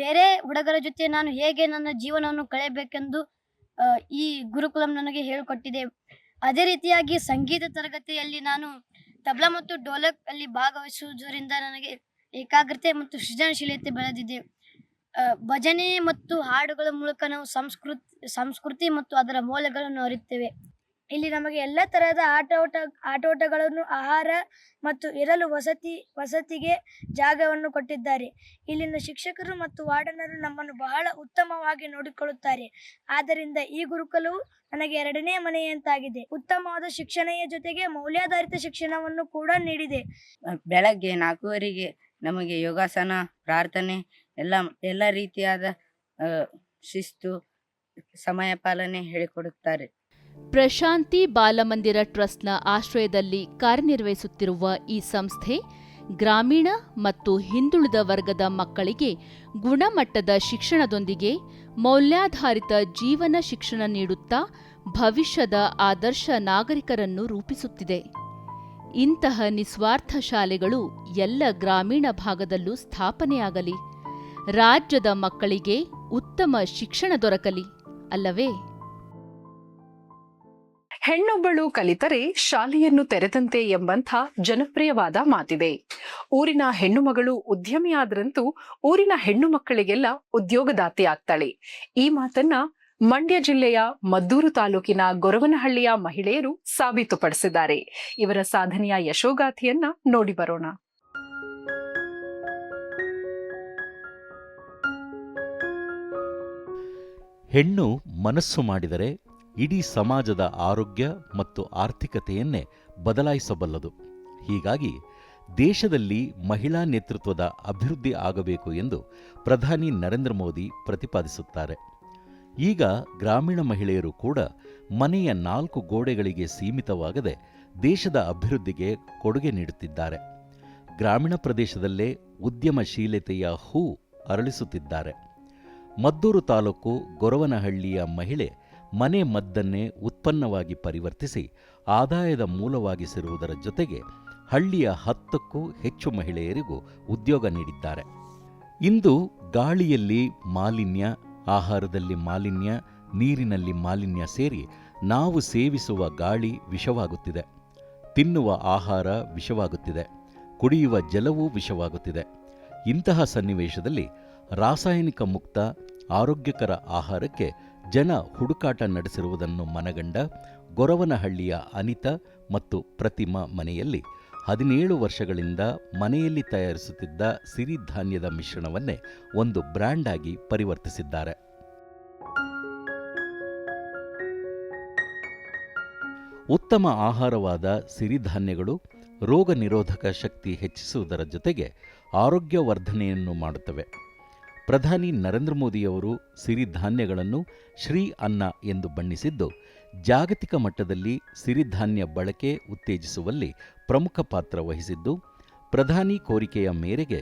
ಬೇರೆ ಹುಡುಗರ ಜೊತೆ ನಾನು ಹೇಗೆ ನನ್ನ ಜೀವನವನ್ನು ಕಳೆಯಬೇಕೆಂದು ಈ ಗುರುಕುಲಂ ನನಗೆ ಹೇಳಿಕೊಟ್ಟಿದೆ. ಅದೇ ರೀತಿಯಾಗಿ ಸಂಗೀತ ತರಗತಿಯಲ್ಲಿ ನಾನು ತಬಲಾ ಮತ್ತು ಡೋಲಕ್ ಅಲ್ಲಿ ಭಾಗವಹಿಸುವುದರಿಂದ ನನಗೆ ಏಕಾಗ್ರತೆ ಮತ್ತು ಸೃಜನಶೀಲತೆ ಬೆಳೆದಿದೆ. ಭಜನೆ ಮತ್ತು ಹಾಡುಗಳ ಮೂಲಕ ನಾವು ಸಂಸ್ಕೃತಿ ಮತ್ತು ಅದರ ಮೌಲ್ಯಗಳನ್ನು ಅರಿತೇವೆ. ಇಲ್ಲಿ ನಮಗೆ ಎಲ್ಲ ತರಹದ ಆಟೋಟಗಳನ್ನು, ಆಹಾರ ಮತ್ತು ಇರಲು ವಸತಿಗೆ ಜಾಗವನ್ನು ಕೊಟ್ಟಿದ್ದಾರೆ. ಇಲ್ಲಿನ ಶಿಕ್ಷಕರು ಮತ್ತು ವಾರ್ಡನರು ನಮ್ಮನ್ನು ಬಹಳ ಉತ್ತಮವಾಗಿ ನೋಡಿಕೊಳ್ಳುತ್ತಾರೆ. ಆದ್ದರಿಂದ ಈ ಗುರುಕುಲವು ನನಗೆ ಎರಡನೇ ಮನೆಯಂತಾಗಿದೆ. ಉತ್ತಮವಾದ ಶಿಕ್ಷಣೆಯ ಜೊತೆಗೆ ಮೌಲ್ಯಾಧಾರಿತ ಶಿಕ್ಷಣವನ್ನು ಕೂಡ ನೀಡಿದೆ. ಬೆಳಗ್ಗೆ 4:00 ನಮಗೆ ಯೋಗಾಸನ, ಪ್ರಾರ್ಥನೆ, ಎಲ್ಲ ರೀತಿಯಾದ ಶಿಸ್ತು, ಸಮಯ ಪಾಲನೆ ಹೇಳಿಕೊಡುತ್ತಾರೆ. ಪ್ರಶಾಂತಿ ಬಾಲಮಂದಿರ ಟ್ರಸ್ಟ್ನ ಆಶ್ರಯದಲ್ಲಿ ಕಾರ್ಯನಿರ್ವಹಿಸುತ್ತಿರುವ ಈ ಸಂಸ್ಥೆ ಗ್ರಾಮೀಣ ಮತ್ತು ಹಿಂದುಳಿದ ವರ್ಗದ ಮಕ್ಕಳಿಗೆ ಗುಣಮಟ್ಟದ ಶಿಕ್ಷಣದೊಂದಿಗೆ ಮೌಲ್ಯಾಧಾರಿತ ಜೀವನ ಶಿಕ್ಷಣ ನೀಡುತ್ತಾ ಭವಿಷ್ಯದ ಆದರ್ಶ ನಾಗರಿಕರನ್ನು ರೂಪಿಸುತ್ತಿದೆ. ಇಂತಹ ನಿಸ್ವಾರ್ಥ ಶಾಲೆಗಳು ಎಲ್ಲ ಗ್ರಾಮೀಣ ಭಾಗದಲ್ಲೂ ಸ್ಥಾಪನೆಯಾಗಲಿ. ರಾಜ್ಯದ ಮಕ್ಕಳಿಗೆ ಉತ್ತಮ ಶಿಕ್ಷಣ ದೊರಕಲಿ, ಅಲ್ಲವೇ? ಹೆಣ್ಣೊಬ್ಬಳು ಕಲಿತರೆ ಶಾಲೆಯನ್ನು ತೆರೆದಂತೆ ಎಂಬಂಥ ಜನಪ್ರಿಯವಾದ ಮಾತಿದೆ. ಊರಿನ ಹೆಣ್ಣು ಮಗಳು ಉದ್ಯಮಿಯಾದ್ರಂತೂ ಊರಿನ ಹೆಣ್ಣು ಮಕ್ಕಳಿಗೆಲ್ಲ ಉದ್ಯೋಗದಾತಿ ಆಗ್ತಾಳೆ. ಈ ಮಾತನ್ನ ಮಂಡ್ಯ ಜಿಲ್ಲೆಯ ಮದ್ದೂರು ತಾಲೂಕಿನ ಗೊರವನಹಳ್ಳಿಯ ಮಹಿಳೆಯರು ಸಾಬೀತುಪಡಿಸಿದ್ದಾರೆ. ಇವರ ಸಾಧನೆಯ ಯಶೋಗಾಥೆಯನ್ನ ನೋಡಿ ಬರೋಣ. ಹೆಣ್ಣು ಮನಸ್ಸು ಮಾಡಿದರೆ ಇಡೀ ಸಮಾಜದ ಆರೋಗ್ಯ ಮತ್ತು ಆರ್ಥಿಕತೆಯನ್ನೇ ಬದಲಾಯಿಸಬಲ್ಲದು. ಹೀಗಾಗಿ ದೇಶದಲ್ಲಿ ಮಹಿಳಾ ನೇತೃತ್ವದ ಅಭಿವೃದ್ಧಿ ಆಗಬೇಕು ಎಂದು ಪ್ರಧಾನಿ ನರೇಂದ್ರ ಮೋದಿ ಪ್ರತಿಪಾದಿಸುತ್ತಾರೆ. ಈಗ ಗ್ರಾಮೀಣ ಮಹಿಳೆಯರು ಕೂಡ ಮನೆಯ 4 ಗೋಡೆಗಳಿಗೆ ಸೀಮಿತವಾಗದೆ ದೇಶದ ಅಭಿವೃದ್ಧಿಗೆ ಕೊಡುಗೆ ನೀಡುತ್ತಿದ್ದಾರೆ. ಗ್ರಾಮೀಣ ಪ್ರದೇಶದಲ್ಲೇ ಉದ್ಯಮಶೀಲತೆಯ ಹೂ ಅರಳಿಸುತ್ತಿದ್ದಾರೆ. ಮದ್ದೂರು ತಾಲೂಕು ಗೊರವನಹಳ್ಳಿಯ ಮಹಿಳೆ ಮನೆ ಮದ್ದನ್ನೇ ಉತ್ಪನ್ನವಾಗಿ ಪರಿವರ್ತಿಸಿ ಆದಾಯದ ಮೂಲವಾಗಿಸಿರುವುದರ ಜೊತೆಗೆ ಹಳ್ಳಿಯ 10ಕ್ಕೂ ಹೆಚ್ಚು ಮಹಿಳೆಯರಿಗೂ ಉದ್ಯೋಗ ನೀಡಿದ್ದಾರೆ. ಇಂದು ಗಾಳಿಯಲ್ಲಿ ಮಾಲಿನ್ಯ, ಆಹಾರದಲ್ಲಿ ಮಾಲಿನ್ಯ, ನೀರಿನಲ್ಲಿ ಮಾಲಿನ್ಯ ಸೇರಿ ನಾವು ಸೇವಿಸುವ ಗಾಳಿ ವಿಷವಾಗುತ್ತಿದೆ, ತಿನ್ನುವ ಆಹಾರ ವಿಷವಾಗುತ್ತಿದೆ, ಕುಡಿಯುವ ಜಲವೂ ವಿಷವಾಗುತ್ತಿದೆ. ಇಂತಹ ಸನ್ನಿವೇಶದಲ್ಲಿ ರಾಸಾಯನಿಕ ಮುಕ್ತ ಆರೋಗ್ಯಕರ ಆಹಾರಕ್ಕೆ ಜನ ಹುಡುಕಾಟ ನಡೆಸಿರುವುದನ್ನು ಮನಗಂಡ ಗೊರವನಹಳ್ಳಿಯ ಅನಿತಾ ಮತ್ತು ಪ್ರತಿಮಾ ಮನೆಯಲ್ಲಿ 17 ವರ್ಷಗಳಿಂದ ಮನೆಯಲ್ಲಿ ತಯಾರಿಸುತ್ತಿದ್ದ ಸಿರಿಧಾನ್ಯದ ಮಿಶ್ರಣವನ್ನೇ ಒಂದು ಬ್ರ್ಯಾಂಡ್ ಆಗಿ ಪರಿವರ್ತಿಸಿದ್ದಾರೆ. ಉತ್ತಮ ಆಹಾರವಾದ ಸಿರಿಧಾನ್ಯಗಳು ರೋಗ ನಿರೋಧಕ ಶಕ್ತಿ ಹೆಚ್ಚಿಸುವುದರ ಜೊತೆಗೆ ಆರೋಗ್ಯ ವರ್ಧನೆಯನ್ನು ಮಾಡುತ್ತವೆ. ಪ್ರಧಾನಿ ನರೇಂದ್ರ ಮೋದಿಯವರು ಸಿರಿಧಾನ್ಯಗಳನ್ನು ಶ್ರೀ ಅನ್ನ ಎಂದು ಬಣ್ಣಿಸಿದ್ದು ಜಾಗತಿಕ ಮಟ್ಟದಲ್ಲಿ ಸಿರಿಧಾನ್ಯ ಬಳಕೆ ಉತ್ತೇಜಿಸುವಲ್ಲಿ ಪ್ರಮುಖ ಪಾತ್ರ ವಹಿಸಿದ್ದು, ಪ್ರಧಾನಿ ಕೋರಿಕೆಯ ಮೇರೆಗೆ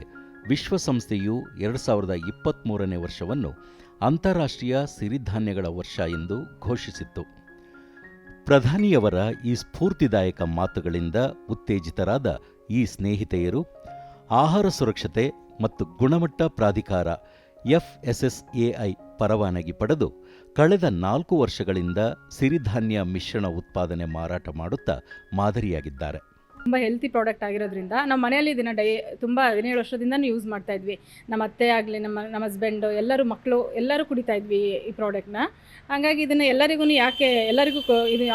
ವಿಶ್ವಸಂಸ್ಥೆಯು 2023ನೇ ವರ್ಷವನ್ನು ಅಂತಾರಾಷ್ಟ್ರೀಯ ಸಿರಿಧಾನ್ಯಗಳ ವರ್ಷ ಎಂದು ಘೋಷಿಸಿತ್ತು. ಪ್ರಧಾನಿಯವರ ಈ ಸ್ಫೂರ್ತಿದಾಯಕ ಮಾತುಗಳಿಂದ ಉತ್ತೇಜಿತರಾದ ಈ ಸ್ನೇಹಿತೆಯರು ಆಹಾರ ಸುರಕ್ಷತೆ ಮತ್ತು ಗುಣಮಟ್ಟ ಪ್ರಾಧಿಕಾರ FSSAI ಪರವಾನಗಿ ಪಡೆದು ಕಳೆದ 4 ವರ್ಷಗಳಿಂದ ಸಿರಿಧಾನ್ಯ ಮಿಶ್ರಣ ಉತ್ಪಾದನೆ ಮಾರಾಟ ಮಾಡುತ್ತಾ ಮಾದರಿಯಾಗಿದ್ದಾರೆ. ತುಂಬ ಹೆಲ್ತಿ ಪ್ರಾಡಕ್ಟ್ ಆಗಿರೋದ್ರಿಂದ ನಮ್ಮ ಮನೆಯಲ್ಲಿ ಇದನ್ನು ತುಂಬ 17 ವರ್ಷದಿಂದನೂ ಯೂಸ್ ಮಾಡ್ತಾ ಇದ್ವಿ. ನಮ್ಮ ಅತ್ತೆ ಆಗಲಿ, ನಮ್ಮ ಹಸ್ಬೆಂಡು, ಎಲ್ಲರೂ ಮಕ್ಕಳು ಎಲ್ಲರೂ ಕುಡಿತಾ ಇದ್ವಿ ಈ ಪ್ರಾಡಕ್ಟ್ನ. ಹಾಗಾಗಿ ಇದನ್ನು ಎಲ್ಲರಿಗೂ ಇದು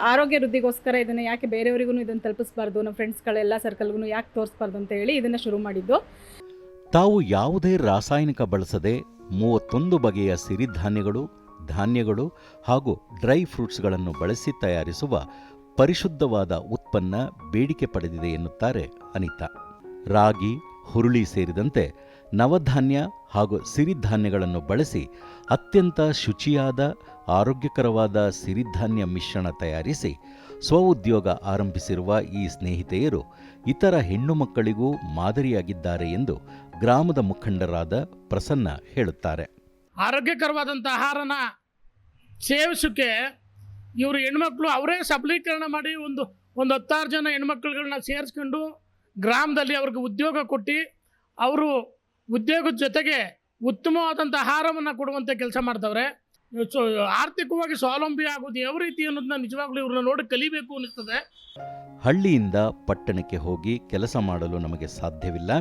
ಆರೋಗ್ಯ ವೃದ್ಧಿಗೋಸ್ಕರ ಇದನ್ನು ಯಾಕೆ ಬೇರೆಯವರಿಗೂ ಇದನ್ನು ತಲುಪಿಸಬಾರ್ದು, ನಮ್ಮ ಫ್ರೆಂಡ್ಸ್ಗಳೆಲ್ಲ ಸರ್ಕಲ್ಗೂ ಯಾಕೆ ತೋರಿಸ್ಬಾರ್ದು ಅಂತ ಹೇಳಿ ಇದನ್ನು ಶುರು ಮಾಡಿದ್ದು. ತಾವು ಯಾವುದೇ ರಾಸಾಯನಿಕ ಬಳಸದೆ 31 ಬಗೆಯ ಸಿರಿಧಾನ್ಯಗಳು, ಧಾನ್ಯಗಳು ಹಾಗೂ ಡ್ರೈ ಫ್ರೂಟ್ಸ್ಗಳನ್ನು ಬಳಸಿ ತಯಾರಿಸುವ ಪರಿಶುದ್ಧವಾದ ಉತ್ಪನ್ನ ಬೇಡಿಕೆ ಪಡೆದಿದೆ ಎನ್ನುತ್ತಾರೆ ಅನಿತಾ. ರಾಗಿ, ಹುರುಳಿ ಸೇರಿದಂತೆ ನವಧಾನ್ಯ ಹಾಗೂ ಸಿರಿಧಾನ್ಯಗಳನ್ನು ಬಳಸಿ ಅತ್ಯಂತ ಶುಚಿಯಾದ ಆರೋಗ್ಯಕರವಾದ ಸಿರಿಧಾನ್ಯ ಮಿಶ್ರಣ ತಯಾರಿಸಿ ಸ್ವಉದ್ಯೋಗ ಆರಂಭಿಸಿರುವ ಈ ಸ್ನೇಹಿತೆಯರು ಇತರ ಹೆಣ್ಣು ಮಕ್ಕಳಿಗೂ ಮಾದರಿಯಾಗಿದ್ದಾರೆ ಎಂದು ಗ್ರಾಮದ ಮುಖಂಡರಾದ ಪ್ರಸನ್ನ ಹೇಳುತ್ತಾರೆ. ಆರೋಗ್ಯಕರವಾದಂಥ ಆಹಾರನ ಸೇವಿಸೋಕ್ಕೆ ಇವರು ಹೆಣ್ಮಕ್ಳು ಅವರೇ ಸಬಲೀಕರಣ ಮಾಡಿ ಒಂದು 10 ಜನ ಹೆಣ್ಮಕ್ಳುಗಳನ್ನ ಸೇರಿಸ್ಕೊಂಡು ಗ್ರಾಮದಲ್ಲಿ ಅವ್ರಿಗೆ ಉದ್ಯೋಗ ಕೊಟ್ಟು ಅವರು ಉದ್ಯೋಗದ ಜೊತೆಗೆ ಉತ್ತಮವಾದಂಥ ಆಹಾರವನ್ನು ಕೊಡುವಂಥ ಕೆಲಸ ಮಾಡ್ತವ್ರೆ. ಆರ್ಥಿಕವಾಗಿ ಸ್ವಾವಲಂಬಿ ಆಗೋದು ಯಾವ ರೀತಿ ಅನ್ನೋದನ್ನ ನಿಜವಾಗ್ಲೂ ಇವ್ರನ್ನ ನೋಡಿ ಕಲಿಬೇಕು ಅನ್ನಿಸ್ತದೆ. ಹಳ್ಳಿಯಿಂದ ಪಟ್ಟಣಕ್ಕೆ ಹೋಗಿ ಕೆಲಸ ಮಾಡಲು ನಮಗೆ ಸಾಧ್ಯವಿಲ್ಲ.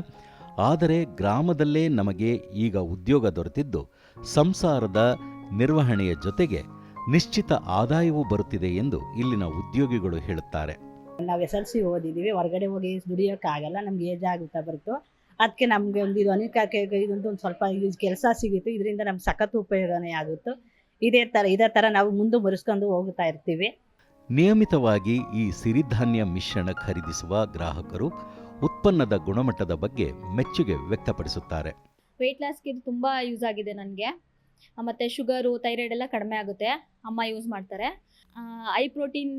ಆದರೆ ಗ್ರಾಮದಲ್ಲೇ ನಮಗೆ ಈಗ ಉದ್ಯೋಗ ದೊರೆತಿದ್ದು ಸಂಸಾರದ ನಿರ್ವಹಣೆಯ ಜೊತೆಗೆ ನಿಶ್ಚಿತ ಆದಾಯವೂ ಬರುತ್ತಿದೆ ಎಂದು ಇಲ್ಲಿನ ಉದ್ಯೋಗಿಗಳು ಹೇಳುತ್ತಾರೆ. ನಾವು SLC ಓದಿದ್ದೀವಿ, ಹೊರಗಡೆ ಹೋಗಿ ದುಡಿಯೋಕ್ಕಾಗಲ್ಲ, ನಮ್ಗೆ ಏಜ್ ಆಗುತ್ತಾ ಬರುತ್ತೋ ಅದಕ್ಕೆ ನಮಗೆ ಒಂದು ಇದು ಅನುಕೂಲಕ್ಕೆ ಇದೊಂದು ಸ್ವಲ್ಪ ಕೆಲಸ ಸಿಗುತ್ತೆ. ಇದರಿಂದ ನಮ್ಗೆ ಸಖತ್ ಉಪಯೋಗನೇ ಆಗುತ್ತೆ. ಇದೇ ಥರ ನಾವು ಮುಂದುವರಿಸ್ಕೊಂಡು ಹೋಗ್ತಾ ಇರ್ತೀವಿ. ನಿಯಮಿತವಾಗಿ ಈ ಸಿರಿಧಾನ್ಯ ಮಿಶ್ರಣ ಖರೀದಿಸುವ ಗ್ರಾಹಕರು ಉತ್ಪನ್ನದ ಗುಣಮಟ್ಟದ ಬಗ್ಗೆ ಮೆಚ್ಚುಗೆ ವ್ಯಕ್ತಪಡಿಸುತ್ತಾರೆ. ವೆಯ್ಟ್ ಲಾಸ್ಗೆ ಇದು ತುಂಬ ಯೂಸ್ ಆಗಿದೆ ನನಗೆ. ಮತ್ತು ಶುಗರು, ಥೈರಾಯ್ಡ್ ಎಲ್ಲ ಕಡಿಮೆ ಆಗುತ್ತೆ. ಅಮ್ಮ ಯೂಸ್ ಮಾಡ್ತಾರೆ. ಹೈ ಪ್ರೋಟೀನ್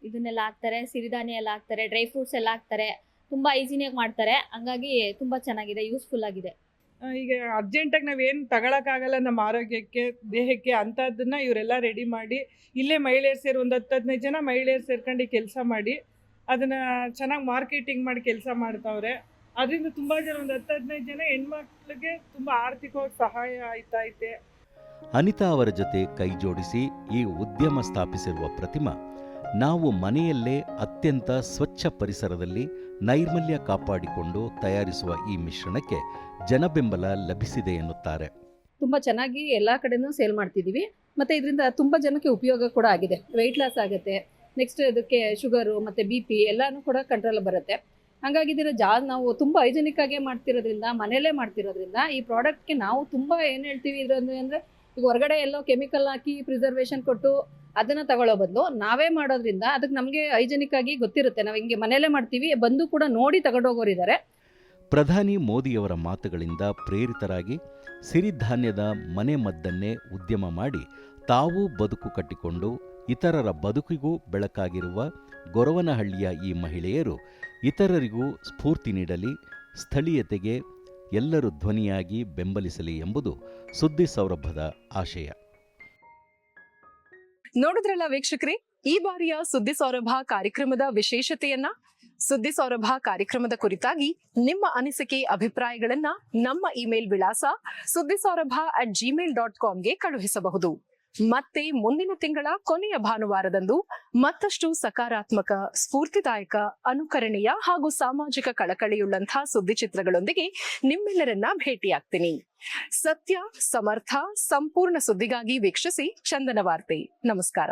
ಇದನ್ನೆಲ್ಲ ಹಾಕ್ತಾರೆ, ಸಿರಿಧಾನ್ಯ ಎಲ್ಲ ಹಾಕ್ತಾರೆ, ಡ್ರೈ ಫ್ರೂಟ್ಸ್ ಎಲ್ಲ ಹಾಕ್ತಾರೆ. ತುಂಬ ಈಸಿಯಾಗಿ ಮಾಡ್ತಾರೆ. ಹಂಗಾಗಿ ತುಂಬ ಚೆನ್ನಾಗಿದೆ, ಯೂಸ್ಫುಲ್ ಆಗಿದೆ. ಈಗ ಅರ್ಜೆಂಟಾಗಿ ನಾವೇನು ತಗೊಳಕ್ಕಾಗಲ್ಲ ನಮ್ಮ ಆರೋಗ್ಯಕ್ಕೆ, ದೇಹಕ್ಕೆ, ಅಂಥದ್ದನ್ನು ಇವರೆಲ್ಲ ರೆಡಿ ಮಾಡಿ ಇಲ್ಲೇ ಮಹಿಳೆಯರು ಸೇರಿ ಒಂದು 10-15 ಜನ ಮಹಿಳೆಯರು ಸೇರ್ಕೊಂಡು ಕೆಲಸ ಮಾಡಿ ಅದನ್ನು ಚೆನ್ನಾಗಿ ಮಾರ್ಕೆಟಿಂಗ್ ಮಾಡಿ ಕೆಲಸ ಮಾಡ್ತಾವ್ರೆ. ಅದರಿಂದ ತುಂಬ ಜನ ಒಂದು 10-15 ಜನ ಹೆಣ್ಮಕ್ಳಿಗೆ ತುಂಬ ಆರ್ಥಿಕವಾಗಿ ಸಹಾಯ ಆಯ್ತೈತೆ. ಅನಿತಾ ಅವರ ಜೊತೆ ಕೈ ಜೋಡಿಸಿ ಈ ಉದ್ಯಮ ಸ್ಥಾಪಿಸಿರುವ ಪ್ರತಿಮಾ, ನಾವು ಮನೆಯಲ್ಲೇ ಅತ್ಯಂತ ಸ್ವಚ್ಛ ಪರಿಸರದಲ್ಲಿ ನೈರ್ಮಲ್ಯ ಕಾಪಾಡಿಕೊಂಡು ತಯಾರಿಸುವ ಈ ಮಿಶ್ರಣಕ್ಕೆ ಜನಬೆಂಬಲ ಲಭಿಸಿದೆ ಎನ್ನುತ್ತಾರೆ. ತುಂಬ ಚೆನ್ನಾಗಿ ಎಲ್ಲ ಕಡೆನೂ ಸೇಲ್ ಮಾಡ್ತಿದ್ದೀವಿ. ಮತ್ತು ಇದರಿಂದ ತುಂಬ ಜನಕ್ಕೆ ಉಪಯೋಗ ಕೂಡ ಆಗಿದೆ. ವೆಯ್ಟ್ ಲಾಸ್ ಆಗುತ್ತೆ. ನೆಕ್ಸ್ಟ್ ಇದಕ್ಕೆ ಶುಗರು ಮತ್ತು BP ಎಲ್ಲನೂ ಕೂಡ ಕಂಟ್ರೋಲ್ ಬರುತ್ತೆ. ಹಾಗಾಗಿ ನಾವು ತುಂಬ ಹೈಜೆನಿಕ್ ಆಗಿ ಮಾಡ್ತಿರೋದ್ರಿಂದ, ಮನೆಯಲ್ಲೇ ಮಾಡ್ತಿರೋದ್ರಿಂದ ಈ ಪ್ರಾಡಕ್ಟ್ಗೆ ನಾವು ತುಂಬ ಏನು ಹೇಳ್ತೀವಿ ಅಂದರೆ ಈಗ ಹೊರಗಡೆ ಎಲ್ಲೋ ಕೆಮಿಕಲ್ ಹಾಕಿ ಪ್ರಿಸರ್ವೇಷನ್ ಕೊಟ್ಟು ಅದನ್ನು ತಗೊಳ್ಳೋ ಬದಲು ನಾವೇ ಮಾಡೋದ್ರಿಂದ ಅದಕ್ಕೆ ನಮಗೆ ಹೈಜೆನಿಕ್ ಆಗಿ ಗೊತ್ತಿರುತ್ತೆ. ನಾವು ಹಿಂಗೆ ಮನೆಯಲ್ಲೇ ಮಾಡ್ತೀವಿ, ಬಂದು ಕೂಡ ನೋಡಿ ತಗೊಂಡೋಗೋರಿದ್ದಾರೆ. ಪ್ರಧಾನಿ ಮೋದಿಯವರ ಮಾತುಗಳಿಂದ ಪ್ರೇರಿತರಾಗಿ ಸಿರಿಧಾನ್ಯದ ಮನೆ ಮದ್ದನ್ನೇ ಉದ್ಯಮ ಮಾಡಿ ತಾವೂ ಬದುಕು ಕಟ್ಟಿಕೊಂಡು ಇತರರ ಬದುಕಿಗೂ ಬೆಳಕಾಗಿರುವ ಗೊರವನಹಳ್ಳಿಯ ಈ ಮಹಿಳೆಯರು ಇತರರಿಗೂ ಸ್ಫೂರ್ತಿ ನೀಡಲಿ, ಸ್ಥಳೀಯತೆಗೆ ಎಲ್ಲರೂ ಧ್ವನಿಯಾಗಿ ಬೆಂಬಲಿಸಲಿ ಎಂಬುದು ಸುದ್ದಿ ಸೌರಭದ ಆಶಯ. ನೋಡಿದ್ರಲ್ಲ ವೀಕ್ಷಕರೇ, ಈ ಬಾರಿಯ ಸುದ್ದಿ ಸೌರಭ ಕಾರ್ಯಕ್ರಮದ ವಿಶೇಷತೆಯನ್ನ. ಸುದ್ದಿ ಸೌರಭ ಕಾರ್ಯಕ್ರಮದ ಕುರಿತಾಗಿ ನಿಮ್ಮ ಅನಿಸಿಕೆ, ಅಭಿಪ್ರಾಯಗಳನ್ನ ನಮ್ಮ ಇಮೇಲ್ ವಿಳಾಸ suddisaurabha@gmail.com ಕಳುಹಿಸಬಹುದು. ಮತ್ತೆ ಮುಂದಿನ ತಿಂಗಳ ಕೊನೆಯ ಭಾನುವಾರದಂದು ಮತ್ತಷ್ಟು ಸಕಾರಾತ್ಮಕ, ಸ್ಫೂರ್ತಿದಾಯಕ, ಅನುಕರಣೀಯ ಹಾಗೂ ಸಾಮಾಜಿಕ ಕಳಕಳಿಯುಳ್ಳಂತಹ ಸುದ್ದಿ ಚಿತ್ರಗಳೊಂದಿಗೆ ನಿಮ್ಮೆಲ್ಲರನ್ನ ಭೇಟಿಯಾಗ್ತೀನಿ. ಸತ್ಯ, ಸಮರ್ಥ, ಸಂಪೂರ್ಣ ಸುದ್ದಿಗಾಗಿ ವೀಕ್ಷಿಸಿ ಚಂದನ ವಾರ್ತೆ. ನಮಸ್ಕಾರ.